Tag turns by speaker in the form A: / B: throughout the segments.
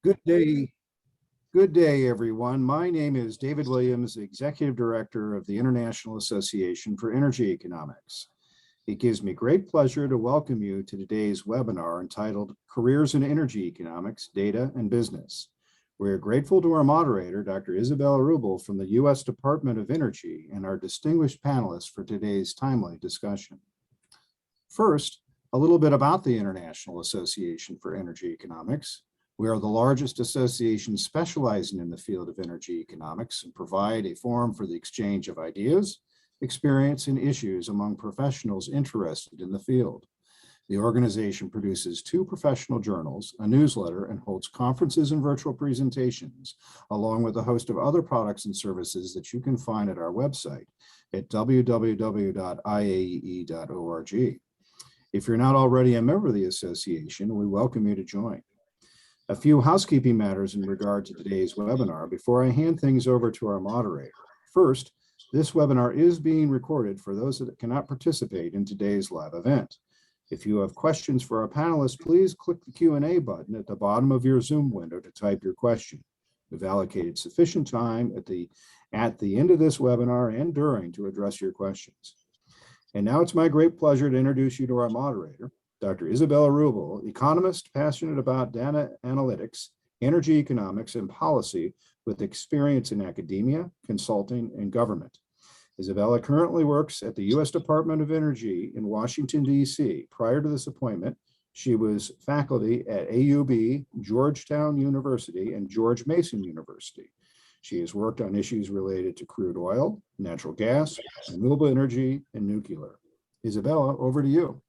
A: Good day. Good day, everyone. My name is David Williams, Executive Director of the International Association for Energy Economics. It gives me great pleasure to welcome you to today's webinar entitled Careers in Energy Economics, Data and Business. We're grateful to our moderator, Dr. Isabella Ruble from the U.S. Department of Energy, and our distinguished panelists for today's timely discussion. First, a little bit about the International Association for Energy Economics. We are the largest association specializing in the field of energy economics and provide a forum for the exchange of ideas, experience, and issues among professionals interested in the field. The organization produces 2 professional journals, a newsletter, and holds conferences and virtual presentations, along with a host of other products and services that you can find at our website at www.iaee.org. If you're not already a member of the association, we welcome you to join. A few housekeeping matters in regard to today's webinar before I hand things over to our moderator. First, this webinar is being recorded for those that cannot participate in today's live event. If you have questions for our panelists, please click the Q&A button at the bottom of your Zoom window to type your question. We've allocated sufficient time at the end of this webinar and during to address your questions. And now it's my great pleasure to introduce you to our moderator, Dr. Isabella Ruble, economist passionate about data analytics, energy economics, and policy with experience in academia, consulting, and government. Isabella currently works at the U.S. Department of Energy in Washington, D.C. Prior to this appointment, she was faculty at AUB, Georgetown University, and George Mason University. She has worked on issues related to crude oil, natural gas, renewable energy, and nuclear. Isabella, over to you.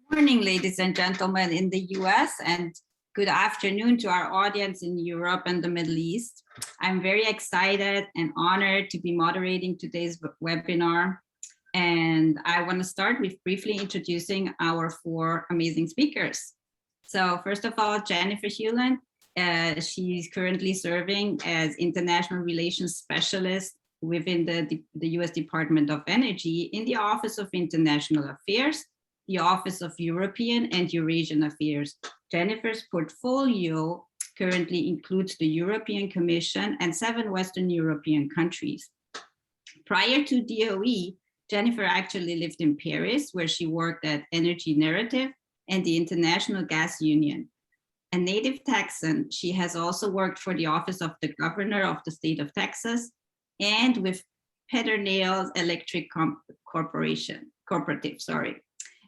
B: Good morning, ladies and gentlemen in the US, and good afternoon to our audience in Europe and the Middle East. I'm very excited and honored to be moderating today's webinar. And I want to start with briefly introducing our 4 amazing speakers. So first of all, Jennifer Heullant. She's currently serving as International Relations Specialist within the US Department of Energy in the Office of International Affairs, the Office of European and Eurasian Affairs. Jennifer's portfolio currently includes the European Commission and 7 Western European countries. Prior to DOE, Jennifer actually lived in Paris, where she worked at Energy Narrative and the International Gas Union. A native Texan, she has also worked for the Office of the Governor of the State of Texas and with Pedernales Electric Cooperative.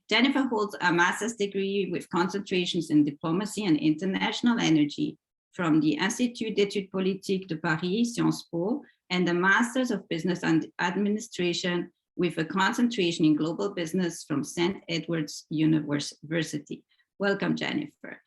B: Jennifer holds a master's degree with concentrations in diplomacy and international energy from the Institut d'études politiques de Paris, Sciences Po, and a master's of business and administration with a concentration in global business from St. Edward's University. Welcome, Jennifer.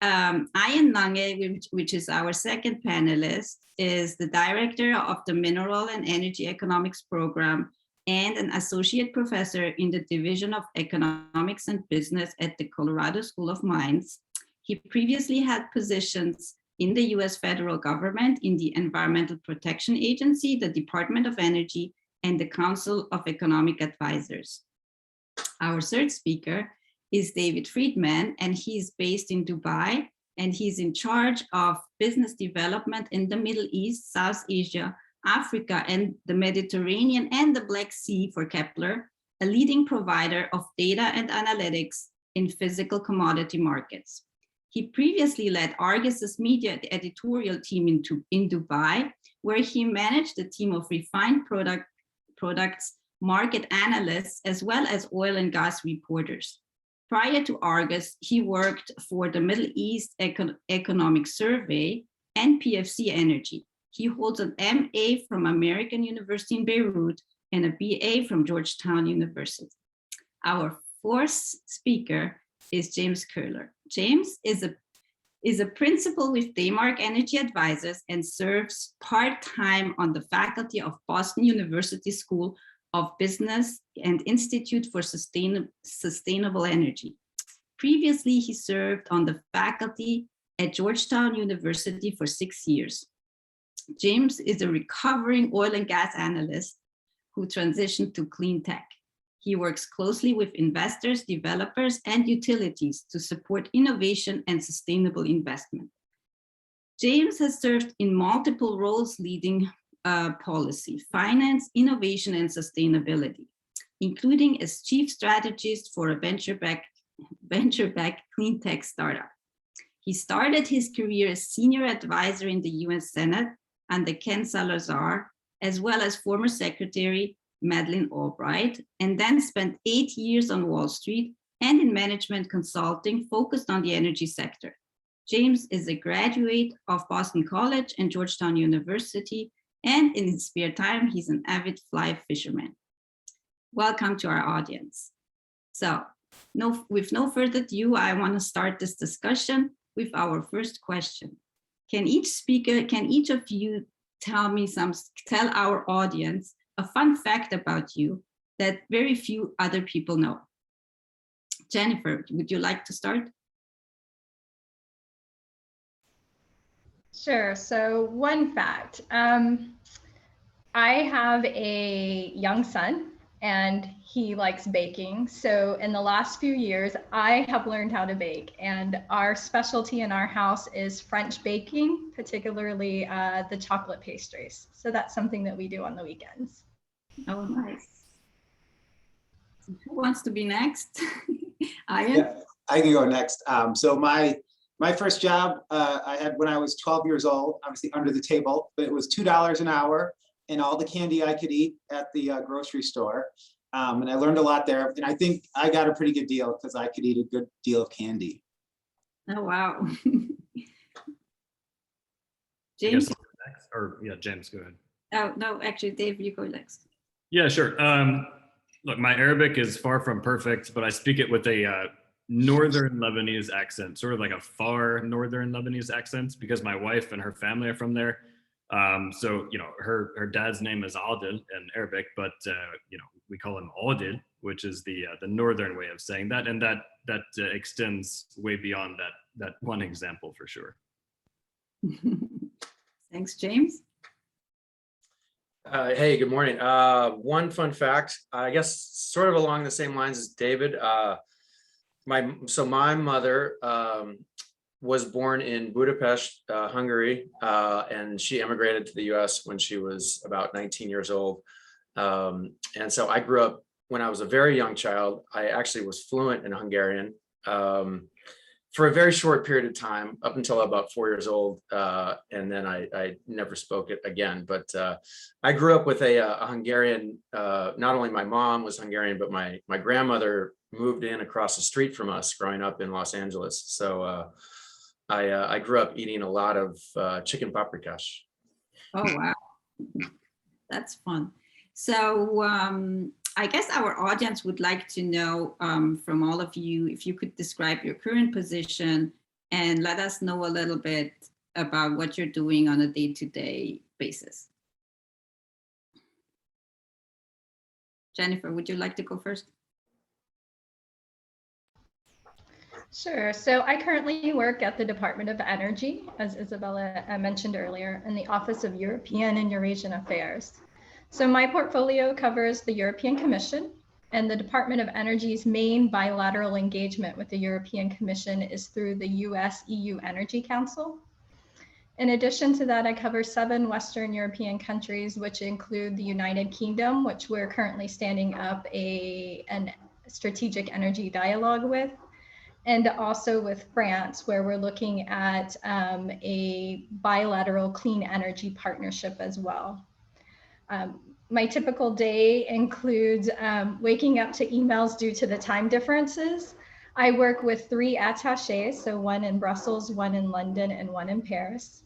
B: Ian Lange, which is our second panelist, is the director of the Mineral and Energy Economics program and an associate professor in the Division of Economics and Business at the Colorado School of Mines. He previously had positions in the US federal government in the Environmental Protection Agency, the Department of Energy, and the Council of Economic Advisors. Our third speaker is David Friedman, and he's based in Dubai, and he's in charge of business development in the Middle East, South Asia, Africa, and the Mediterranean and the Black Sea for Kepler, a leading provider of data and analytics in physical commodity markets. He previously led Argus's media editorial team in Dubai, where he managed a team of refined products, market analysts, as well as oil and gas reporters. Prior to Argus, he worked for the Middle East Economic Survey and PFC Energy. He holds an MA from American University in Beirut and a BA from Georgetown University. Our 4th speaker is James Koehler. James is a principal with Daymark Energy Advisors and serves part-time on the faculty of Boston University School of Business and Institute for Sustainable Energy. Previously, he served on the faculty at Georgetown University for 6 years. James is a recovering oil and gas analyst who transitioned to clean tech. He works closely with investors, developers, and utilities to support innovation and sustainable investment. James has served in multiple roles leading policy, finance, innovation, and sustainability, including as chief strategist for a venture-backed clean tech startup. He started his career as senior advisor in the US Senate under Ken Salazar, as well as former Secretary Madeleine Albright, and then spent 8 years on Wall Street and in management consulting focused on the energy sector. James is a graduate of Boston College and Georgetown University, and in his spare time, he's an avid fly fisherman. Welcome to our audience. So, with no further ado, I want to start this discussion with our first question. Can each of you tell our audience a fun fact about you that very few other people know? Jennifer, would you like to start?
C: Sure. So one fact, I have a young son and he likes baking. So in the last few years, I have learned how to bake, and our specialty in our house is French baking, particularly the chocolate pastries. So that's something that we do on the weekends.
B: Oh, nice. Who wants to be next? Ian?
D: Yeah, I can go next. So my first job I had when I was 12 years old, obviously under the table, but it was $2 an hour and all the candy I could eat at the grocery store. And I learned a lot there. And I think I got a pretty good deal because I could eat a good deal of candy.
B: Oh, wow.
E: James?
B: James?
E: Next, or yeah, James, go ahead.
B: Oh, no, actually, Dave, you go next.
E: Yeah, sure. Look, my Arabic is far from perfect, but I speak it with a northern Lebanese accent, sort of like a far northern Lebanese accent, because my wife and her family are from there. So, you know, her dad's name is Adil in Arabic, but, you know, we call him Adil, which is the northern way of saying that. And that extends way beyond that one example for sure.
C: Thanks, James.
F: Hey, good morning. One fun fact, I guess sort of along the same lines as David. My mother was born in Budapest, Hungary, and she immigrated to the US when she was about 19 years old. And so I grew up, when I was a very young child, I actually was fluent in Hungarian for a very short period of time, up until about 4 years old. And then I never spoke it again. But I grew up with a Hungarian, not only my mom was Hungarian, but my grandmother moved in across the street from us growing up in Los Angeles. So I grew up eating a lot of chicken paprikash.
B: Oh, wow. That's fun. So I guess our audience would like to know from all of you, if you could describe your current position and let us know a little bit about what you're doing on a day-to-day basis. Jennifer, would you like to go first?
C: Sure. So I currently work at the Department of Energy, as Isabella mentioned earlier, in the Office of European and Eurasian Affairs. So my portfolio covers the European Commission, and the Department of Energy's main bilateral engagement with the European Commission is through the US-EU Energy Council. In addition to that, I cover 7 Western European countries, which include the United Kingdom, which we're currently standing up a strategic energy dialogue with, and also with France, where we're looking at a bilateral clean energy partnership as well. My typical day includes waking up to emails due to the time differences. I work with 3 attachés, so 1 in Brussels, 1 in London, and 1 in Paris.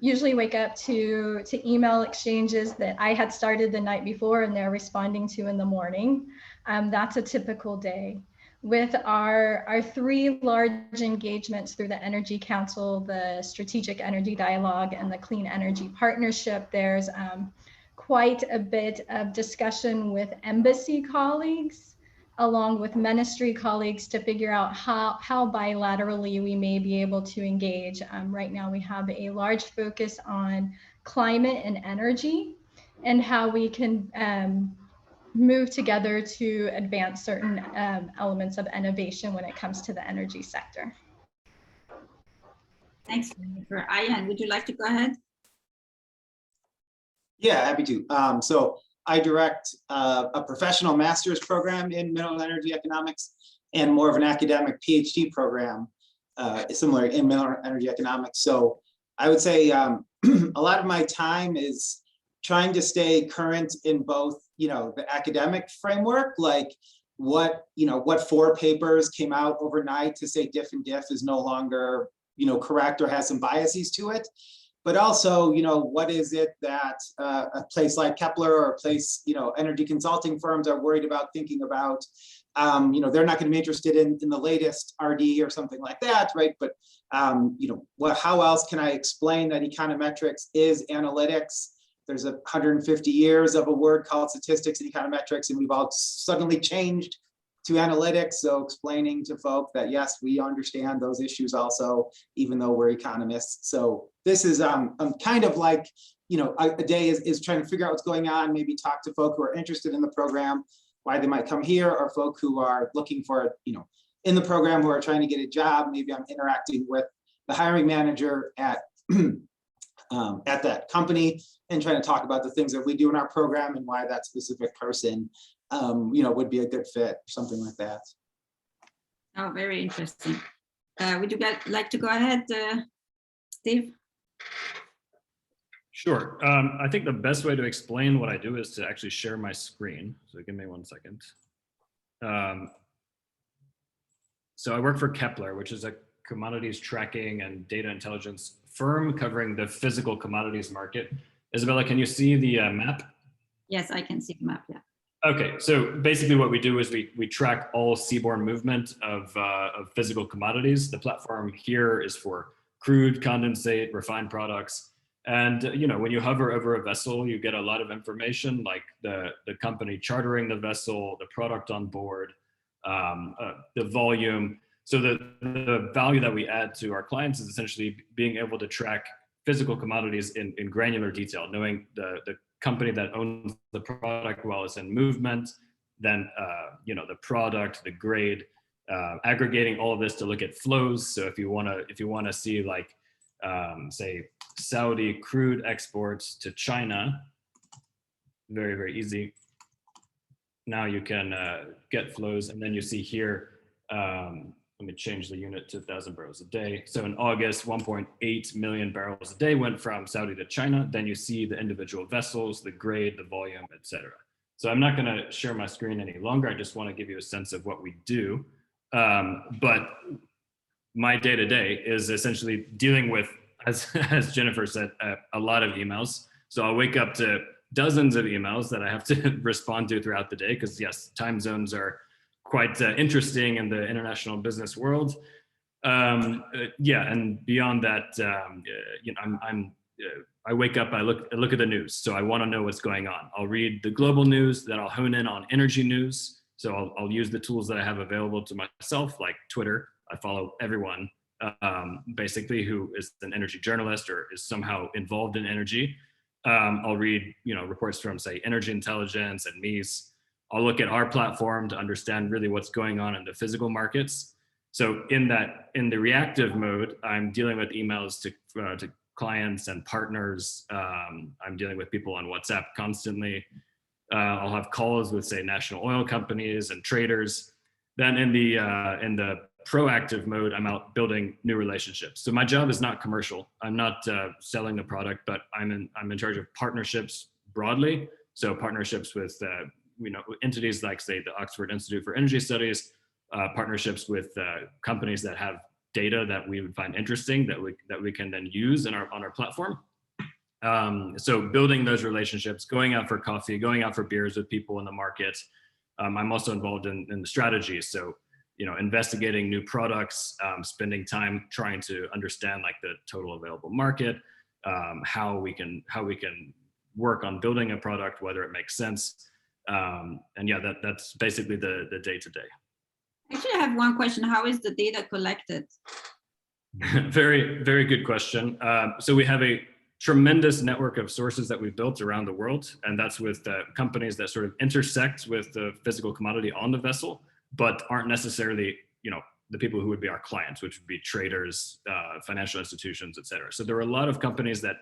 C: Usually wake up to email exchanges that I had started the night before and they're responding to in the morning. That's a typical day. With our 3 large engagements through the Energy Council, the Strategic Energy Dialogue, and the Clean Energy Partnership, there's quite a bit of discussion with embassy colleagues, along with ministry colleagues, to figure out how bilaterally we may be able to engage. Right now we have a large focus on climate and energy, and how we can move together to advance certain elements of innovation when it comes to the energy sector.
B: Thanks, Jennifer. Ian, would you like to go ahead?
D: Yeah, happy to. So I direct a professional master's program in mineral energy economics and more of an academic PhD program, similar in mineral energy economics. So I would say a lot of my time is trying to stay current in both, the academic framework, like what 4 papers came out overnight to say diff and diff is no longer, correct or has some biases to it. But also, what is it that a place like Koehler or a place, energy consulting firms are worried about, thinking about, they're not going to be interested in the latest RD or something like that, right? But, how else can I explain that econometrics is analytics? There's 150 years of a word called statistics and econometrics, and we've all suddenly changed to analytics. So explaining to folk that, yes, we understand those issues also, even though we're economists. So this is kind of like, a day is trying to figure out what's going on, maybe talk to folk who are interested in the program, why they might come here, or folk who are looking for, in the program who are trying to get a job. Maybe I'm interacting with the hiring manager at that company and trying to talk about the things that we do in our program and why that specific person would be a good fit, or something like that.
B: Oh, very interesting. Would you guys like to go ahead, Steve?
E: Sure. I think the best way to explain what I do is to actually share my screen. So give me 1 second. So I work for Koehler, which is a commodities tracking and data intelligence firm covering the physical commodities market. Isabella, can you see the map?
B: Yes, I can see the map, yeah.
E: Okay, so basically what we do is we track all seaborne movement of physical commodities. The platform here is for crude, condensate, refined products. And when you hover over a vessel, you get a lot of information like the company chartering the vessel, the product on board, the volume. So the value that we add to our clients is essentially being able to track physical commodities in granular detail, knowing the company that owns the product while it's in movement, then the product, the grade, aggregating all of this to look at flows. So if you want to see like say Saudi crude exports to China, very, very easy. Now you can get flows, and then you see here, let me change the unit to 1,000 barrels a day. So in August, 1.8 million barrels a day went from Saudi to China. Then you see the individual vessels, the grade, the volume, etc. So I'm not going to share my screen any longer. I just want to give you a sense of what we do. But my day-to-day is essentially dealing with, as Jennifer said, a lot of emails. So I'll wake up to dozens of emails that I have to respond to throughout the day, because yes, time zones are quite interesting in the international business world. Yeah, and beyond that, I wake up, I look at the news. So I want to know what's going on. I'll read the global news, then I'll hone in on energy news. So I'll use the tools that I have available to myself, like Twitter. I follow everyone basically who is an energy journalist or is somehow involved in energy. I'll read reports from, say, Energy Intelligence and MEES. I'll look at our platform to understand really what's going on in the physical markets. So in the reactive mode, I'm dealing with emails to clients and partners. I'm dealing with people on WhatsApp constantly. I'll have calls with, say, national oil companies and traders. Then in the proactive mode, I'm out building new relationships. So my job is not commercial. I'm not selling the product, but I'm in charge of partnerships broadly. So partnerships with entities like, say, the Oxford Institute for Energy Studies, partnerships with companies that have data that we would find interesting that we can then use on our platform. So building those relationships, going out for coffee, going out for beers with people in the market. I'm also involved in the strategy. So, investigating new products, spending time trying to understand like the total available market, how we can work on building a product, whether it makes sense. And yeah, that's basically the day-to-day.
B: Actually, I have one question. How is the data collected?
E: Very, very good question. So we have tremendous network of sources that we've built around the world. And that's with companies that sort of intersect with the physical commodity on the vessel, but aren't necessarily, the people who would be our clients, which would be traders, financial institutions, et cetera. So there are a lot of companies that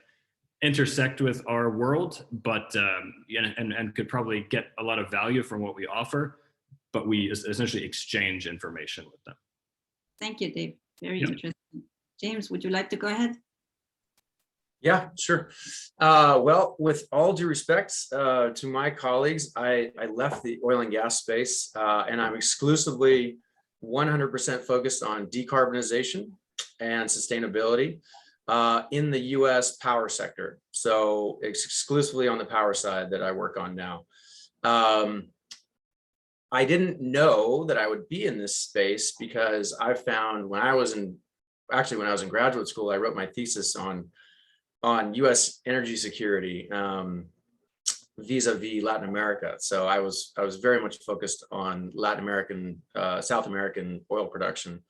E: intersect with our world, but and could probably get a lot of value from what we offer, but we essentially exchange information with them.
B: Thank you, Dave. Very interesting. James, would you like to go ahead?
F: Yeah, sure. Well, with all due respect to my colleagues, I left the oil and gas space, and I'm exclusively 100% focused on decarbonization and sustainability in the US power sector. So it's exclusively on the power side that I work on now. I didn't know that I would be in this space because I found when I was in graduate school, I wrote my thesis on US energy security vis-a-vis Latin America. So I was very much focused on Latin American, South American oil production.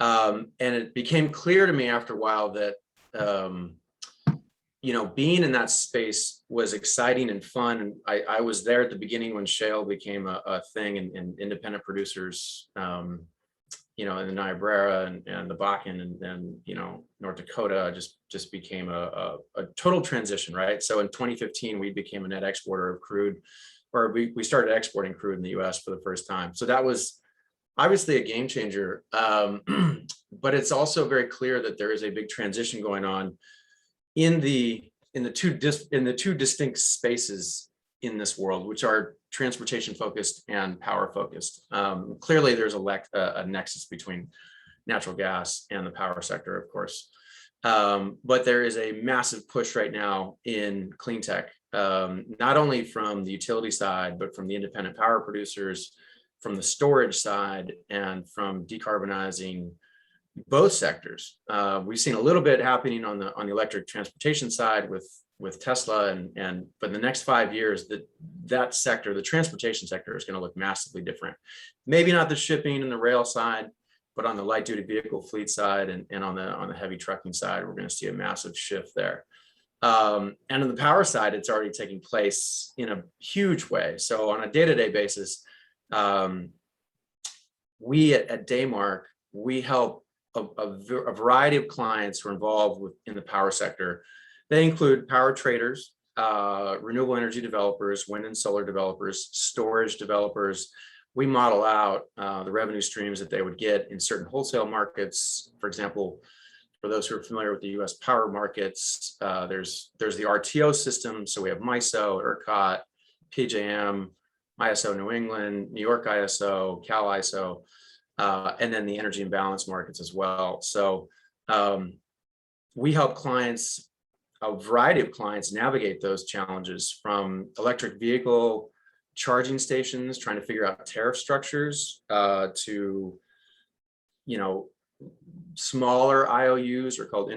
F: And it became clear to me after a while that, being in that space was exciting and fun. And I was there at the beginning when shale became a thing and independent producers, in the Niobrara and the Bakken and North Dakota just became a total transition, right? So in 2015, we became a net exporter of crude, or we started exporting crude in the US for the first time. So that was obviously a game changer. But it's also very clear that there is a big transition going on in the two distinct spaces in this world, which are transportation focused and power focused. Clearly, there's a nexus between natural gas and the power sector, of course. But there is a massive push right now in clean tech, not only from the utility side, but from the independent power producers, from the storage side, and from decarbonizing both sectors. We've seen a little bit happening on the electric transportation side with Tesla, but in the next 5 years, that sector, the transportation sector, is going to look massively different. Maybe not the shipping and the rail side, but on the light duty vehicle fleet side and on the heavy trucking side, we're going to see a massive shift there. And on the power side, it's already taking place in a huge way. So on a day-to-day basis, we at Daymark, we help a variety of clients who are involved in the power sector. They include power traders, renewable energy developers, wind and solar developers, storage developers. We model out the revenue streams that they would get in certain wholesale markets. For example, for those who are familiar with the US power markets, there's the RTO system. So we have MISO, ERCOT, PJM, ISO New England, New York ISO, Cal ISO, and then the energy imbalance markets as well. So we help clients, a variety of clients, navigate those challenges, from electric vehicle charging stations, trying to figure out tariff structures, to smaller IOUs, are called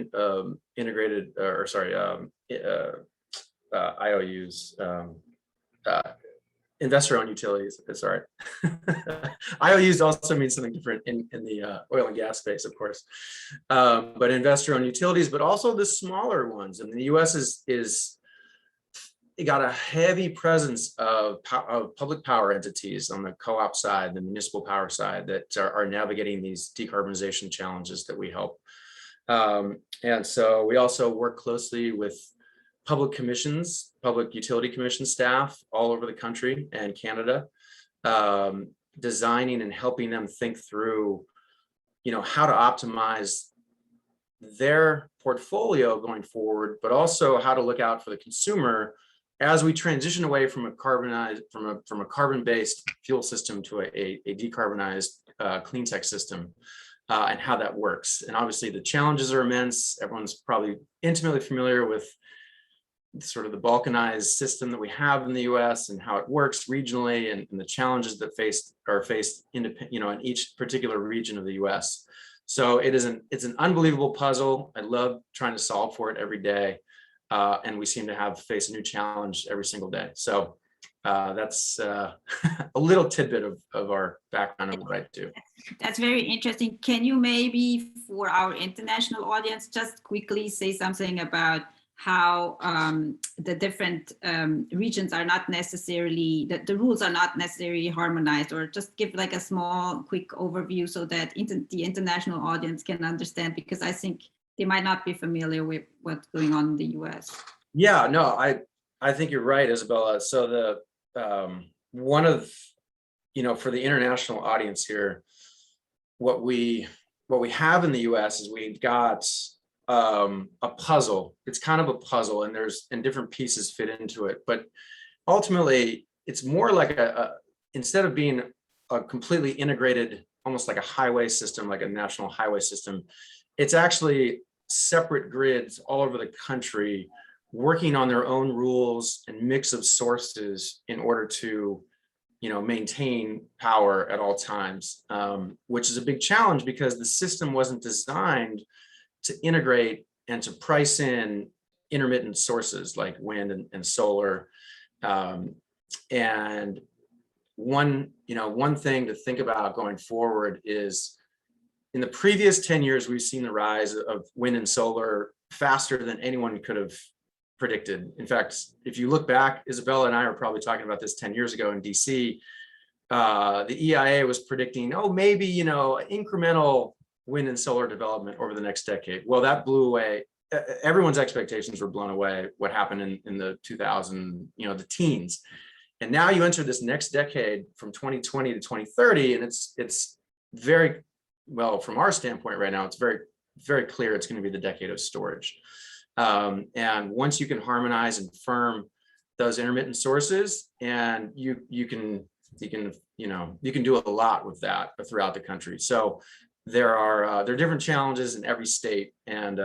F: IOUs. Investor-owned utilities. Sorry, IOUs also mean something different in the oil and gas space, of course. But investor-owned utilities, but also the smaller ones. And the U.S. is got a heavy presence of public power entities on the co-op side, the municipal power side, that are navigating these decarbonization challenges that we help. And so we also work closely with public commissions, public utility commission staff all over the country and Canada, designing and helping them think through, how to optimize their portfolio going forward, but also how to look out for the consumer as we transition away from a carbon-based fuel system to a decarbonized clean tech system, and how that works. And obviously the challenges are immense. Everyone's probably intimately familiar with sort of the balkanized system that we have in the US and how it works regionally, and the challenges that are faced in each particular region of the US. So it's an unbelievable puzzle. I love trying to solve for it every day. And we seem to face a new challenge every single day. So that's a little tidbit of our background and what I do.
B: That's very interesting. Can you maybe, for our international audience, just quickly say something about how the different regions are not necessarily, the rules are not necessarily harmonized, or just give like a small quick overview so that the international audience can understand, because I think they might not be familiar with what's going on in the US.
F: Yeah, no, I think you're right, Isabella. So the one of, for the international audience here, what we have in the US is we've got a puzzle. It's kind of a puzzle, and different pieces fit into it. But ultimately, it's more like instead of being a completely integrated, almost like a highway system, like a national highway system, it's actually separate grids all over the country working on their own rules and mix of sources in order to maintain power at all times, which is a big challenge because the system wasn't designed to integrate and to price in intermittent sources like wind and solar. And one thing to think about going forward is, in the previous 10 years, we've seen the rise of wind and solar faster than anyone could have predicted. In fact, if you look back, Isabella and I were probably talking about this 10 years ago in DC. The EIA was predicting, maybe, incremental wind and solar development over the next decade. Well, that blew away. Everyone's expectations were blown away. What happened in the 2000, the teens. And now you enter this next decade from 2020 to 2030, and it's very, well, from our standpoint right now, it's very, very clear it's going to be the decade of storage. And once you can harmonize and firm those intermittent sources, and you can do a lot with that throughout the country. So there are different challenges in every state, and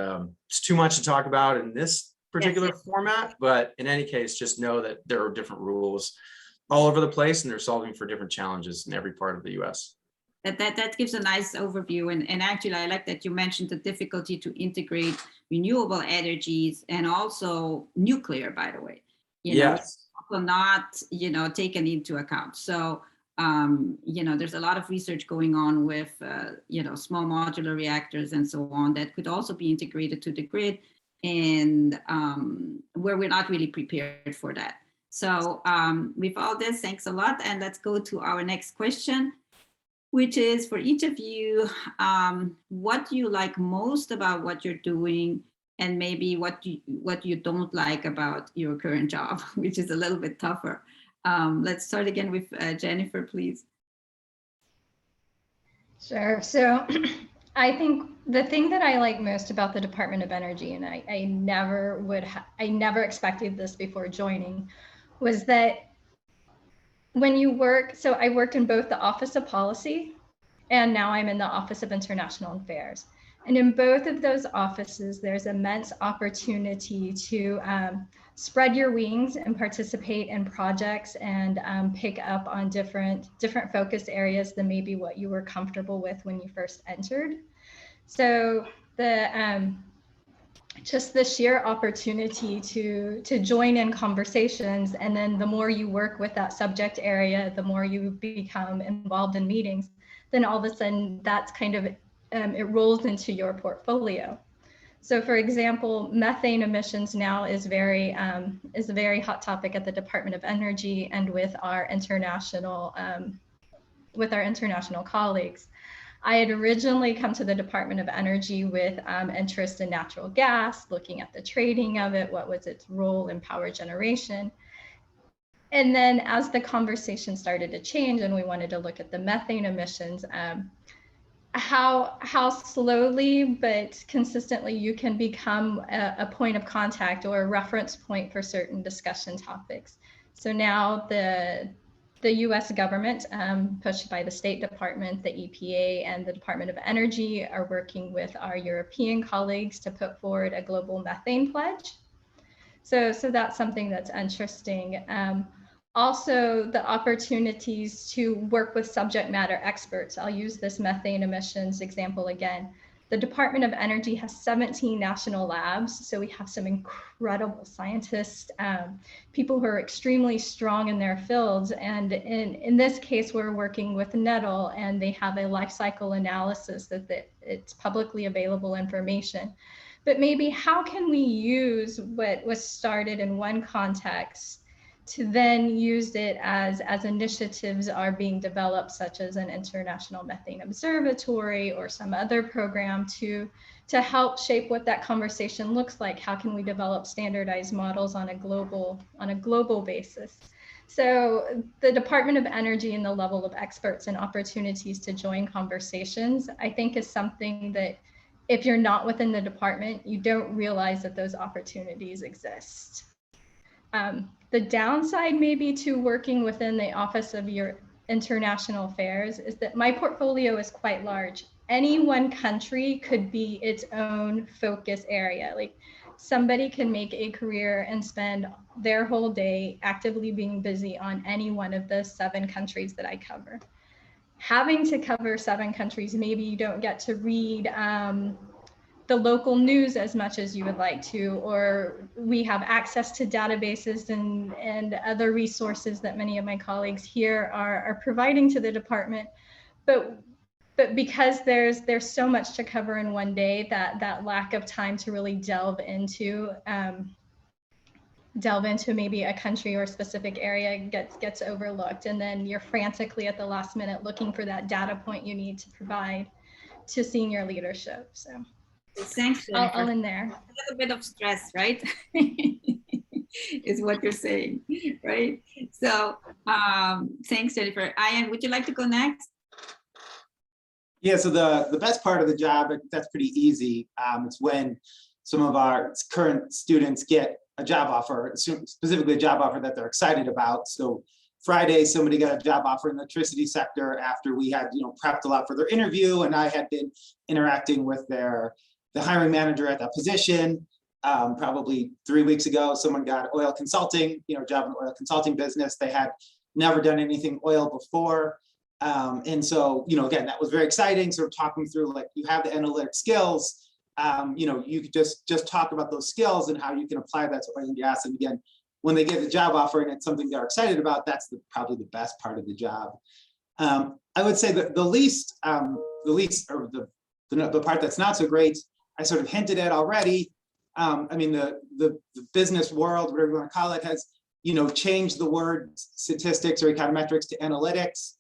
F: it's too much to talk about in this particular format. But in any case, just know that there are different rules all over the place, and they're solving for different challenges in every part of the US.
B: That gives a nice overview. And actually, I like that you mentioned the difficulty to integrate renewable energies and also nuclear, by the way.
F: Yes.
B: Also not, taken into account. So, there's a lot of research going on with, small modular reactors and so on that could also be integrated to the grid, and where we're not really prepared for that. So with all this, thanks a lot. And let's go to our next question, which is for each of you, what do you like most about what you're doing, and maybe what you don't like about your current job, which is a little bit tougher. Let's start again with Jennifer, please.
C: Sure. So I think the thing that I like most about the Department of Energy, and I never expected this before joining, was that when you work, so I worked in both the Office of Policy, and now I'm in the Office of International Affairs. And in both of those offices, there's immense opportunity to spread your wings and participate in projects and pick up on different focus areas than maybe what you were comfortable with when you first entered. So just the sheer opportunity to join in conversations, and then the more you work with that subject area, the more you become involved in meetings, then all of a sudden that's kind of, it rolls into your portfolio. So for example, methane emissions now is a very hot topic at the Department of Energy and with our international colleagues. I had originally come to the Department of Energy with interest in natural gas, looking at the trading of it, what was its role in power generation. And then as the conversation started to change and we wanted to look at the methane emissions, how slowly but consistently you can become a point of contact or a reference point for certain discussion topics. So now the US government, pushed by the State Department, the EPA, and the Department of Energy are working with our European colleagues to put forward a global methane pledge. So that's something that's interesting. Also, the opportunities to work with subject matter experts. I'll use this methane emissions example again. The Department of Energy has 17 national labs, so we have some incredible scientists, people who are extremely strong in their fields. And in this case, we're working with Nettle, and they have a life cycle analysis that it's publicly available information. but maybe how can we use what was started in one context to then use it as initiatives are being developed, such as an international methane observatory or some other program to help shape what that conversation looks like. How can we develop standardized models on a global basis? So the Department of Energy and the level of experts and opportunities to join conversations, I think, is something that if you're not within the department, you don't realize that those opportunities exist. The downside maybe to working within the Office of your International Affairs is that my portfolio is quite large. Any one country could be its own focus area. Like somebody can make a career and spend their whole day actively being busy on any one of the 7 countries that I cover. Having to cover 7 countries, maybe you don't get to read the local news as much as you would like to, or we have access to databases and other resources that many of my colleagues here are providing to the department. But because there's so much to cover in one day, that lack of time to really delve into maybe a country or specific area gets overlooked, and then you're frantically at the last minute looking for that data point you need to provide to senior leadership. So
B: thanks,
C: I'll end there.
B: A little bit of stress, right? Is what you're saying, right? So thanks, Jennifer. Ian, would you like to go next?
D: Yeah, so the best part of the job, that's pretty easy. It's when some of our current students get a job offer, specifically a job offer that they're excited about. So Friday, somebody got a job offer in the electricity sector after we had, prepped a lot for their interview, and I had been interacting with the hiring manager at that position. Probably 3 weeks ago, someone got oil consulting, job in the oil consulting business. They had never done anything oil before. And so, again, that was very exciting. Sort of talking through, like, you have the analytic skills, you could just talk about those skills and how you can apply that to oil and gas. And again, when they get the job offer and it's something they're excited about, that's probably the best part of the job. I would say that the least, or the part that's not so great, I sort of hinted at already. I mean, the business world, whatever you want to call it, has, changed the word statistics or econometrics to analytics.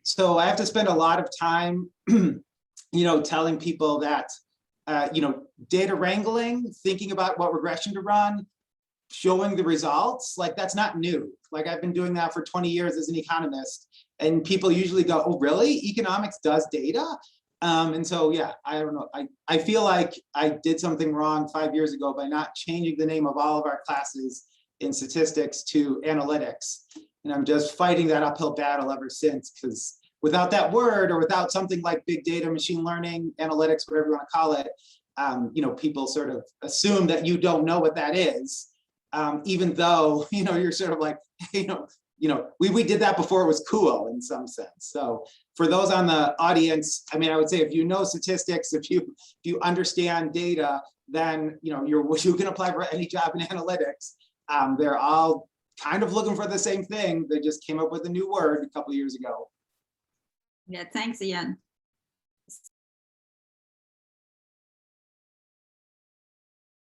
D: So I have to spend a lot of time, telling people that, data wrangling, thinking about what regression to run, showing the results, like, that's not new. Like, I've been doing that for 20 years as an economist, and people usually go, oh, really? Economics does data? And so, yeah, I don't know. I feel like I did something wrong 5 years ago by not changing the name of all of our classes in statistics to analytics. And I'm just fighting that uphill battle ever since, because without that word, or without something like big data, machine learning, analytics, whatever you want to call it, people sort of assume that you don't know what that is, even though, you're sort of like, we did that before it was cool in some sense. So for those on the audience, I mean, I would say if you know statistics, if you understand data, then you can apply for any job in analytics. They're all kind of looking for the same thing. They just came up with a new word a couple of years ago.
B: Yeah, thanks, Ian.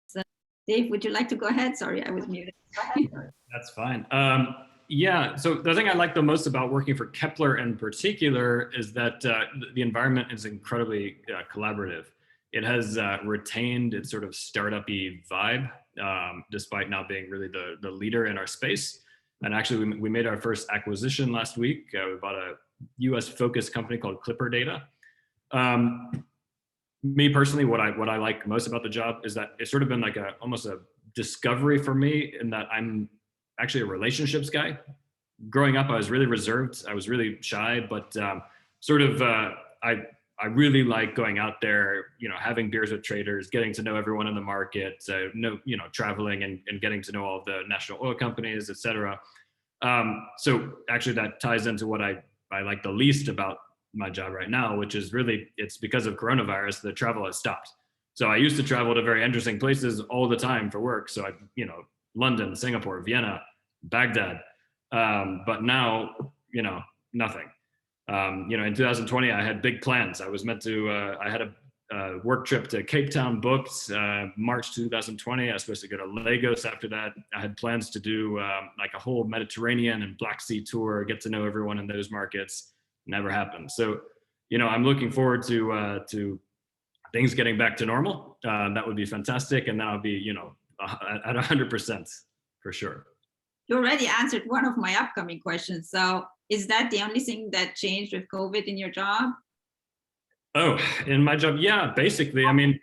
B: So, Dave, would you like to go ahead? Sorry, I was muted.
E: That's fine. Yeah, so the thing I like the most about working for Kepler in particular is that the environment is incredibly collaborative. It has retained its sort of startup-y vibe, despite not being really the leader in our space. And actually, we made our first acquisition last week. We bought a US-focused company called Clipper Data. Me personally, what I like most about the job is that it's sort of been like almost a discovery for me, in that I'm actually a relationships guy. Growing up, I was really reserved. I was really shy, but I really like going out there, having beers with traders, getting to know everyone in the market, traveling and getting to know all the national oil companies, et cetera. So actually that ties into what I like the least about my job right now, which is really, it's because of coronavirus, the travel has stopped. So I used to travel to very interesting places all the time for work. So London, Singapore, Vienna, Baghdad. But now, nothing. In 2020, I had big plans. I was meant to, I had work trip to Cape Town booked, March 2020. I was supposed to go to Lagos after that. I had plans to do like a whole Mediterranean and Black Sea tour, get to know everyone in those markets. Never happened. So, you know, I'm looking forward to things getting back to normal. That would be fantastic. And then I'll be, you know, at 100% for sure.
B: You already answered one of my upcoming questions. So is that the only thing that changed with COVID in your job?
E: Oh, in my job, yeah, basically. I mean,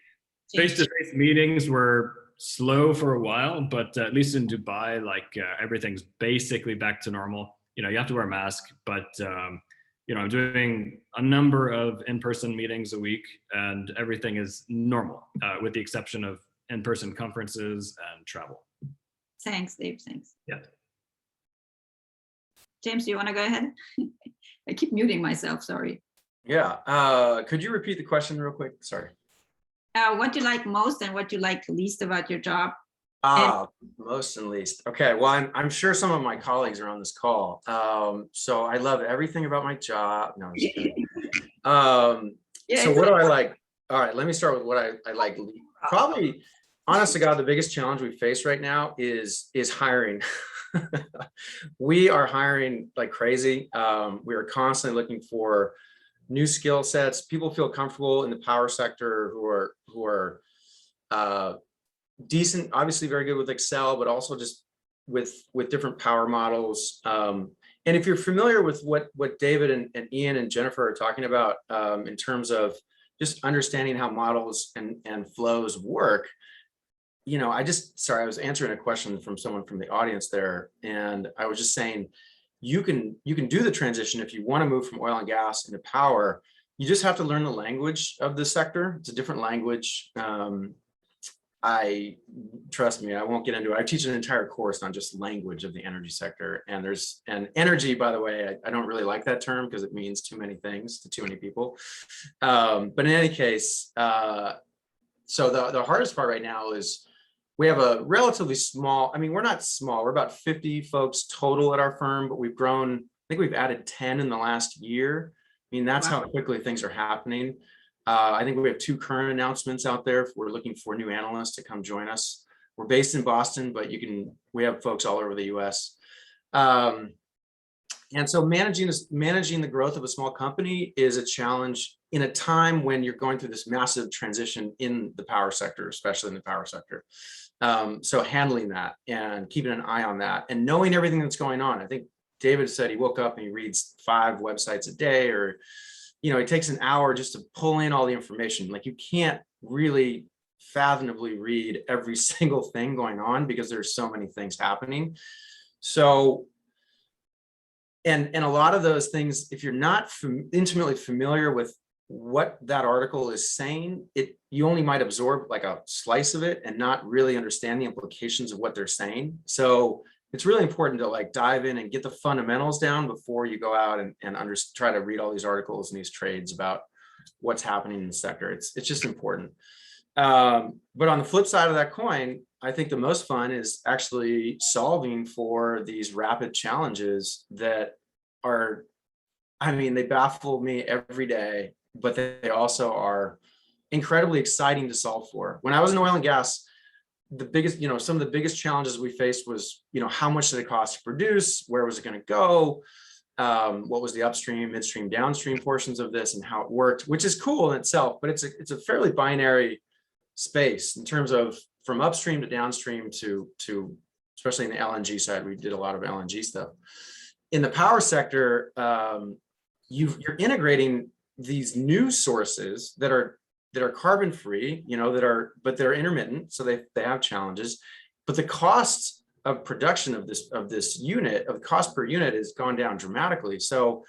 E: face-to-face meetings were slow for a while, but at least in Dubai, like everything's basically back to normal. You know, you have to wear a mask, but you know, I'm doing a number of in-person meetings a week, and everything is normal, with the exception of in-person conferences and travel.
B: Thanks, Dave. Thanks.
E: Yeah.
B: James, do you want to go ahead? I keep muting myself. Sorry.
F: Yeah. Could you repeat the question real quick? Sorry.
B: What you like most and what you like least about your job?
F: Most and least. Okay. Well, I'm sure some of my colleagues are on this call. So I love everything about my job. No, I'm just kidding.
B: Yeah,
F: so what do I like? All right, let me start with what I like. Probably, honest to God, the biggest challenge we face right now is hiring. We are hiring like crazy. We are constantly looking for new skill sets. People feel comfortable in the power sector who are decent, obviously very good with Excel, but also just with different power models. And if you're familiar with what David and Ian and Jennifer are talking about in terms of just understanding how models and flows work, you know, I was answering a question from someone from the audience there, and I was just saying, you can do the transition if you want to move from oil and gas into power. You just have to learn the language of the sector. It's a different language. Trust me, I won't get into it. I teach an entire course on just language of the energy sector. And energy, by the way, I don't really like that term because it means too many things to too many people. But in any case, so the hardest part right now is we have a relatively small, I mean, we're not small, we're about 50 folks total at our firm, but we've grown, I think we've added 10 in the last year. I mean, that's how quickly things are happening. I think we have 2 current announcements out there. We're looking for new analysts to come join us. We're based in Boston, but we have folks all over the US. And so managing the growth of a small company is a challenge in a time when you're going through this massive transition in the power sector, especially in the power sector. So handling that and keeping an eye on that and knowing everything that's going on. I think David said he woke up and he reads 5 websites a day, or, you know, it takes an hour just to pull in all the information. Like, you can't really fathomably read every single thing going on because there's so many things happening. So, and a lot of those things, if you're not intimately familiar with what that article is saying, you only might absorb like a slice of it and not really understand the implications of what they're saying. So it's really important to like dive in and get the fundamentals down before you go out and try to read all these articles and these trades about what's happening in the sector. It's just important. But on the flip side of that coin, I think the most fun is actually solving for these rapid challenges that are, I mean, they baffle me every day, but they also are incredibly exciting to solve for. When I was in oil and gas, the biggest, some of the biggest challenges we faced was, how much did it cost to produce? Where was it going to go? What was the upstream, midstream, downstream portions of this and how it worked, which is cool in itself, but it's a fairly binary space in terms of from upstream to downstream to especially in the LNG side. We did a lot of LNG stuff. In the power sector, you're integrating these new sources that are carbon free, but they're intermittent, so they have challenges. But the cost of production of this unit, of the cost per unit, has gone down dramatically. So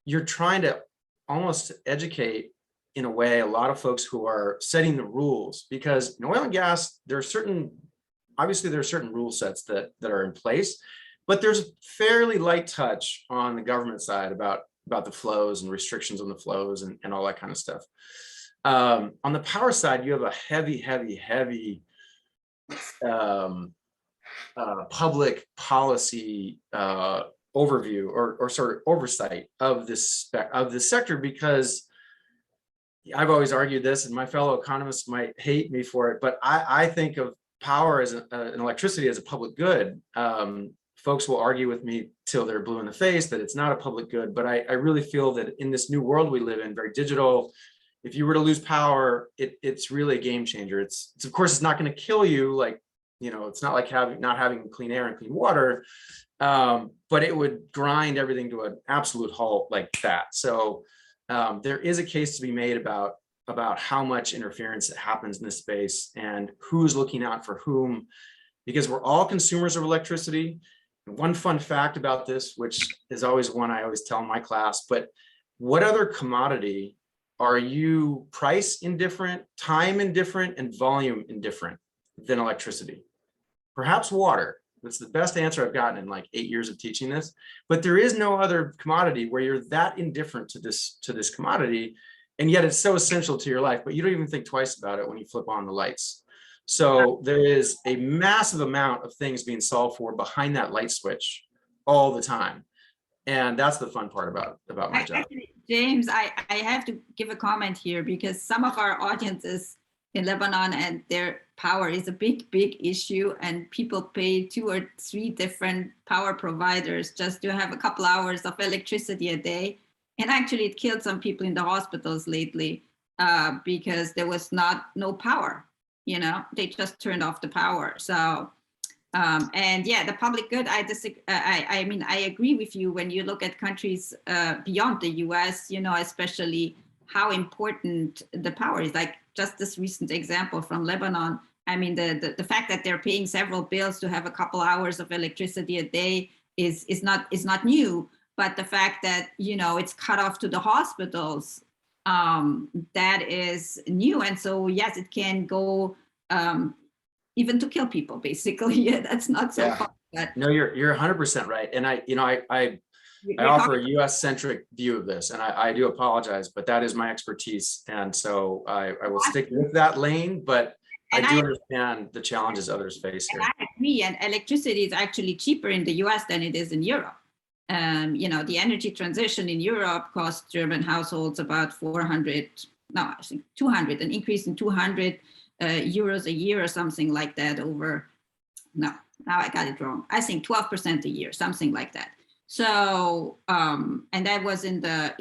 F: you're trying to almost educate, in a way, a lot of folks who are setting the rules, because in oil and gas, obviously there are certain rule sets that are in place, but there's fairly light touch on the government side about the flows and restrictions on the flows and all that kind of stuff. On the power side, you have a heavy public policy overview or sort of oversight of this sector, because I've always argued this, and my fellow economists might hate me for it, but I think of power as an electricity as a public good. Folks will argue with me till they're blue in the face that it's not a public good, but I really feel that in this new world we live in, very digital, if you were to lose power, it's really a game changer. It's of course, it's not going to kill you, like, it's not like not having clean air and clean water, but it would grind everything to an absolute halt like that. So there is a case to be made about how much interference happens in this space and who's looking out for whom, because we're all consumers of electricity. And one fun fact about this, which is always one I always tell in my class, but what other commodity are you price indifferent, time indifferent, and volume indifferent than electricity? Perhaps water. That's the best answer I've gotten in like 8 years of teaching this. But there is no other commodity where you're that indifferent to this commodity, and yet it's so essential to your life, but you don't even think twice about it when you flip on the lights. So there is a massive amount of things being solved for behind that light switch all the time. And that's the fun part about my job.
B: Actually, James, I have to give a comment here, because some of our audiences in Lebanon and their power is a big issue, and people pay 2 or 3 different power providers just to have a couple hours of electricity a day. And actually it killed some people in the hospitals lately because there was no power. They just turned off the power. So and yeah, the public good, I mean, I agree with you when you look at countries beyond the US, especially how important the power is. Like just this recent example from Lebanon. I mean, the fact that they're paying several bills to have a couple hours of electricity a day is not new, but the fact that, it's cut off to the hospitals, that is new. And so, yes, it can go even to kill people, basically. Yeah, that's not so far. But
F: no, you're 100% right. And I offer a US centric view of this, and I do apologize, but that is my expertise. And so I will stick with that lane, but I do understand the challenges others face here.
B: I agree, and electricity is actually cheaper in the US than it is in Europe. The energy transition in Europe costs German households about 200, an increase in 200 euros a year or something like that now I got it wrong. I think 12% a year, something like that. So, and that was in the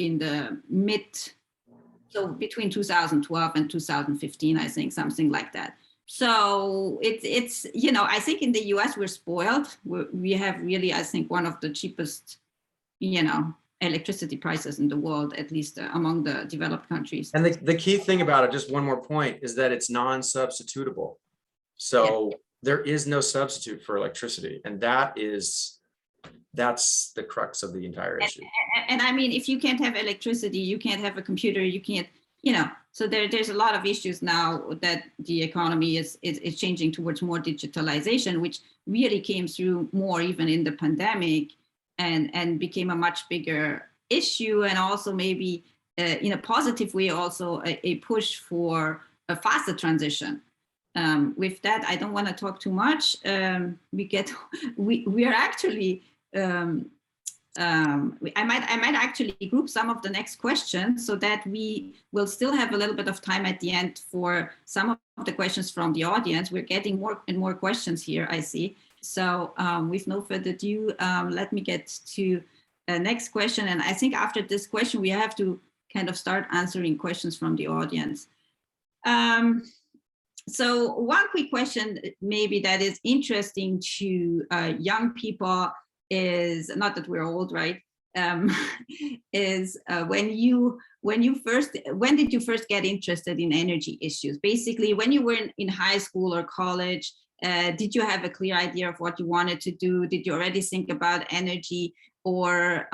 B: so between 2012 and 2015, I think, something like that. So it's I think in the US we're spoiled. We have really, I think, one of the cheapest, electricity prices in the world, at least among the developed countries.
F: And the key thing about it, just one more point, is that it's non-substitutable. So there is no substitute for electricity. And that's the crux of the entire issue.
B: And I mean, if you can't have electricity, you can't have a computer, you can't, so there's a lot of issues now that the economy is changing towards more digitalization, which really came through more even in the pandemic and became a much bigger issue. And also maybe in a positive way, also a push for a faster transition. With that, I don't want to talk too much. We are actually, I might actually group some of the next questions so that we will still have a little bit of time at the end for some of the questions from the audience. We're getting more and more questions here, I see. So with no further ado, let me get to the next question. And I think after this question, we have to kind of start answering questions from the audience. So one quick question maybe that is interesting to young people is, not that we're old, right? Is when did you first get interested in energy issues? Basically, when you were in high school or college, did you have a clear idea of what you wanted to do? Did you already think about energy? Or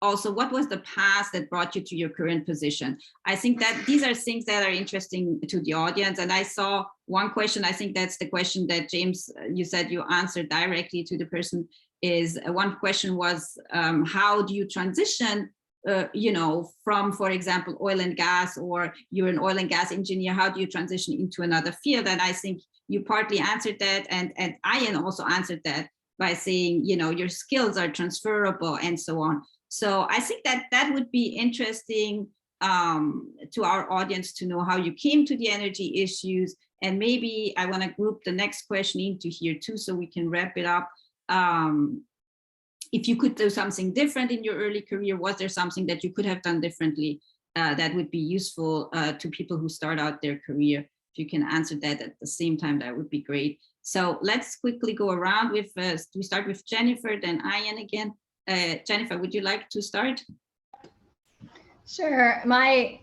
B: also, what was the path that brought you to your current position? I think that these are things that are interesting to the audience. And I saw one question, I think that's the question that James, you said you answered directly to the person, is one question was, how do you transition, from, for example, oil and gas, or you're an oil and gas engineer, how do you transition into another field? And I think you partly answered that, and Ian also answered that by saying, your skills are transferable and so on. So I think that would be interesting to our audience to know how you came to the energy issues. And maybe I want to group the next question into here too, so we can wrap it up. If you could do something different in your early career, was there something that you could have done differently that would be useful to people who start out their career? If you can answer that at the same time, that would be great. So let's quickly go around with, we start with Jennifer, then Ian again. Jennifer, would you like to start?
C: Sure.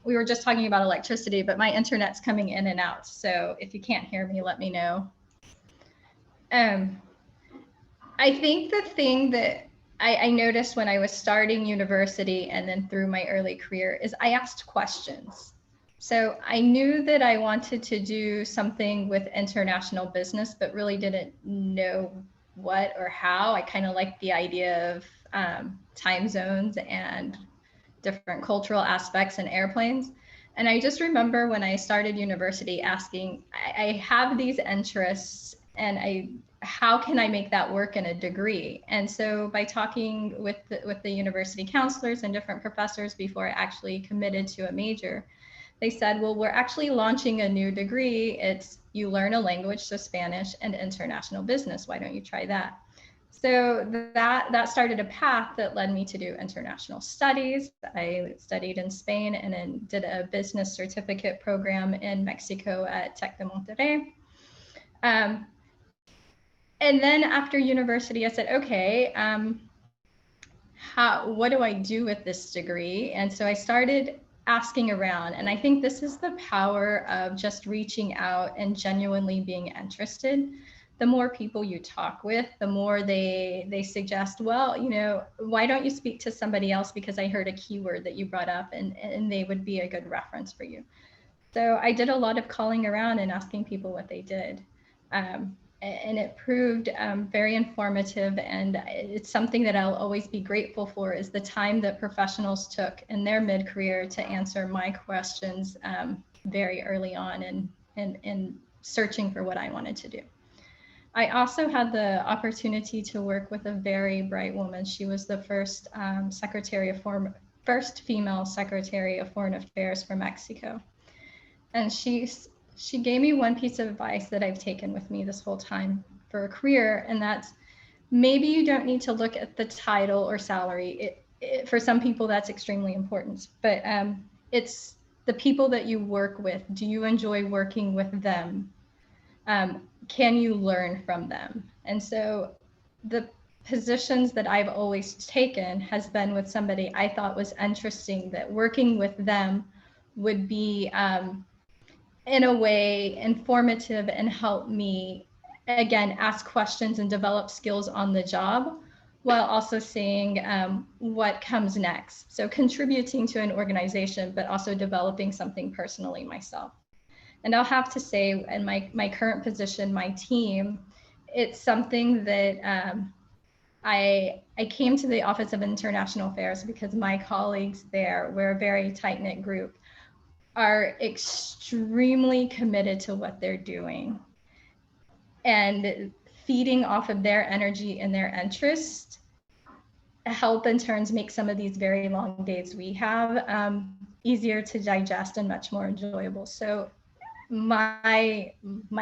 C: We were just talking about electricity, but my internet's coming in and out. So if you can't hear me, let me know. I think the thing that I noticed when I was starting university and then through my early career is I asked questions. So I knew that I wanted to do something with international business, but really didn't know what or how. I kind of liked the idea of time zones and different cultural aspects and airplanes. And I just remember when I started university asking, I have these interests and how can I make that work in a degree? And so by talking with the university counselors and different professors before I actually committed to a major, they said, well, we're actually launching a new degree. It's you learn a language, so Spanish and international business. Why don't you try that? So that started a path that led me to do international studies. I studied in Spain and then did a business certificate program in Mexico at Tec de Monterrey. And then after university, I said, okay, what do I do with this degree? And so I started asking around. And I think this is the power of just reaching out and genuinely being interested. The more people you talk with, the more they suggest, well, you know, why don't you speak to somebody else because I heard a keyword that you brought up and they would be a good reference for you. So I did a lot of calling around and asking people what they did. And it proved very informative, and it's something that I'll always be grateful for is the time that professionals took in their mid-career to answer my questions very early on and searching for what I wanted to do. I also had the opportunity to work with a very bright woman. She was the first first female Secretary of Foreign Affairs for Mexico. And she gave me one piece of advice that I've taken with me this whole time for a career, and that's maybe you don't need to look at the title or salary. For some people, that's extremely important, but it's the people that you work with. Do you enjoy working with them? Can you learn from them? And so the positions that I've always taken has been with somebody I thought was interesting, that working with them would be in a way informative and help me, again, ask questions and develop skills on the job while also seeing what comes next. So contributing to an organization, but also developing something personally myself. And I'll have to say, in my current position, my team, it's something that I came to the Office of International Affairs because my colleagues there, we're a very tight-knit group, are extremely committed to what they're doing. And feeding off of their energy and their interest help in turns make some of these very long days we have easier to digest and much more enjoyable. So my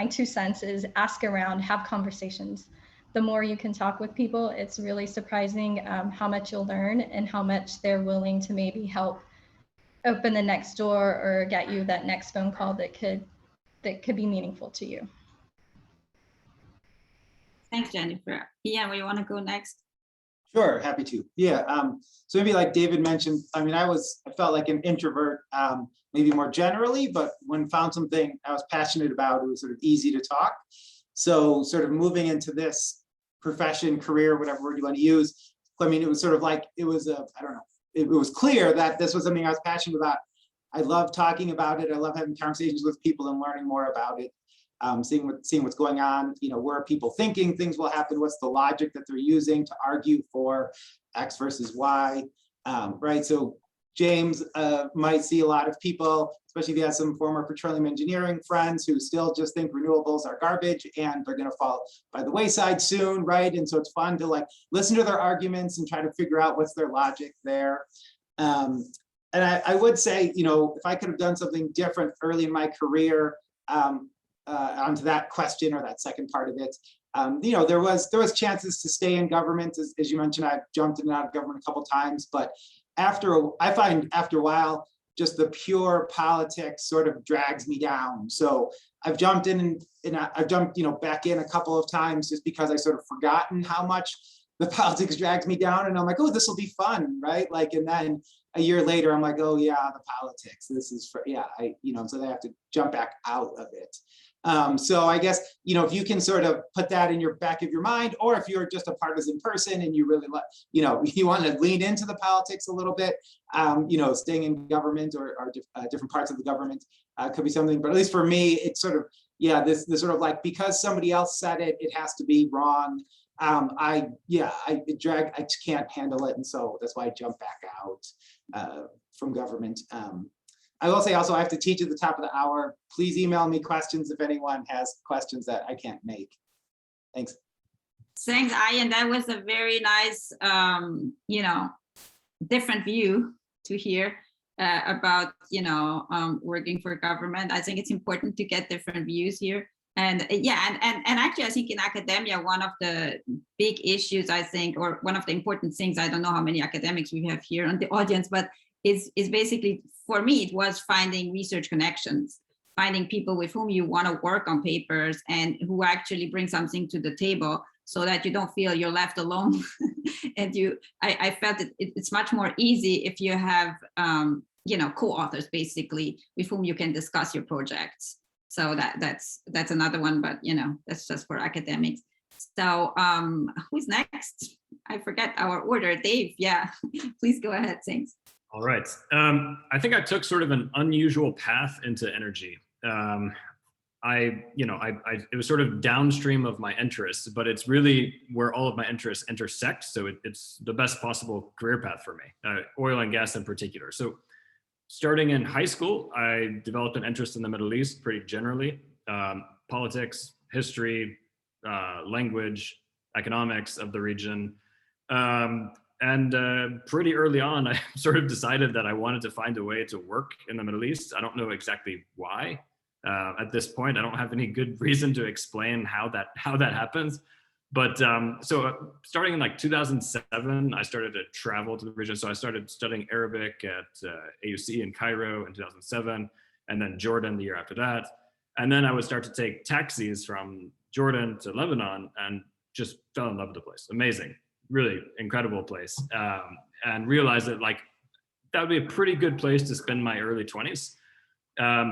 C: 2 cents is ask around, have conversations. The more you can talk with people, it's really surprising how much you'll learn and how much they're willing to maybe help open the next door or get you that next phone call that could be meaningful to you.
B: Thanks, Jennifer. Ian, where you want to go next?
D: Sure, happy to. Yeah, so maybe like David mentioned, I mean, I felt like an introvert, maybe more generally, but when found something I was passionate about, it was sort of easy to talk. So sort of moving into this profession, career, whatever word you want to use, I mean, it was sort of like, it was I don't know, it was clear that this was something I was passionate about. I love talking about it. I love having conversations with people and learning more about it. Seeing what's going on, you know, where are people thinking things will happen? What's the logic that they're using to argue for X versus Y, right? So James might see a lot of people, especially if you have some former petroleum engineering friends who still just think renewables are garbage and they're going to fall by the wayside soon, right? And so it's fun to like listen to their arguments and try to figure out what's their logic there. And I would say, you know, if I could have done something different early in my career, onto that question or that second part of it, you know, there was chances to stay in government, as you mentioned. I've jumped in and out of government a couple of times, but I find after a while, just the pure politics sort of drags me down. So I've jumped in and I've jumped, you know, back in a couple of times just because I sort of forgotten how much the politics drags me down, and I'm like, oh, this will be fun, right? Like, and then a year later, I'm like, oh yeah, the politics. This is for, yeah, you know, so they have to jump back out of it. So I guess, you know, if you can sort of put that in your back of your mind, or if you're just a partisan person and you really, you know, you want to lean into the politics a little bit, you know, staying in government or different parts of the government could be something. But at least for me, it's sort of, yeah, this sort of like, because somebody else said it, it has to be wrong. I just can't handle it. And so that's why I jump back out from government. I will say also, I have to teach at the top of the hour. Please email me questions if anyone has questions that I can't make. Thanks.
B: Thanks, Ian. That was a very nice, you know, different view to hear about, you know, working for government. I think it's important to get different views here. And yeah, and actually, I think in academia, one of the big issues, I think, or one of the important things, I don't know how many academics we have here on the audience, but is basically, for me, it was finding research connections, finding people with whom you want to work on papers and who actually bring something to the table, so that you don't feel you're left alone. And I felt it's much more easy if you have, you know, co-authors basically with whom you can discuss your projects. So that's another one, but you know, that's just for academics. So who's next? I forget our order. Dave, yeah, please go ahead, thanks.
E: All right. I think I took sort of an unusual path into energy. It was sort of downstream of my interests, but it's really where all of my interests intersect. So it's the best possible career path for me, oil and gas in particular. So starting in high school, I developed an interest in the Middle East pretty generally, politics, history, language, economics of the region. And pretty early on, I sort of decided that I wanted to find a way to work in the Middle East. I don't know exactly why. At this point, I don't have any good reason to explain how that happens. But so starting in like 2007, I started to travel to the region. So I started studying Arabic at AUC in Cairo in 2007, and then Jordan the year after that. And then I would start to take taxis from Jordan to Lebanon and just fell in love with the place. Amazing. Really incredible place, and realized that like that would be a pretty good place to spend my early 20s.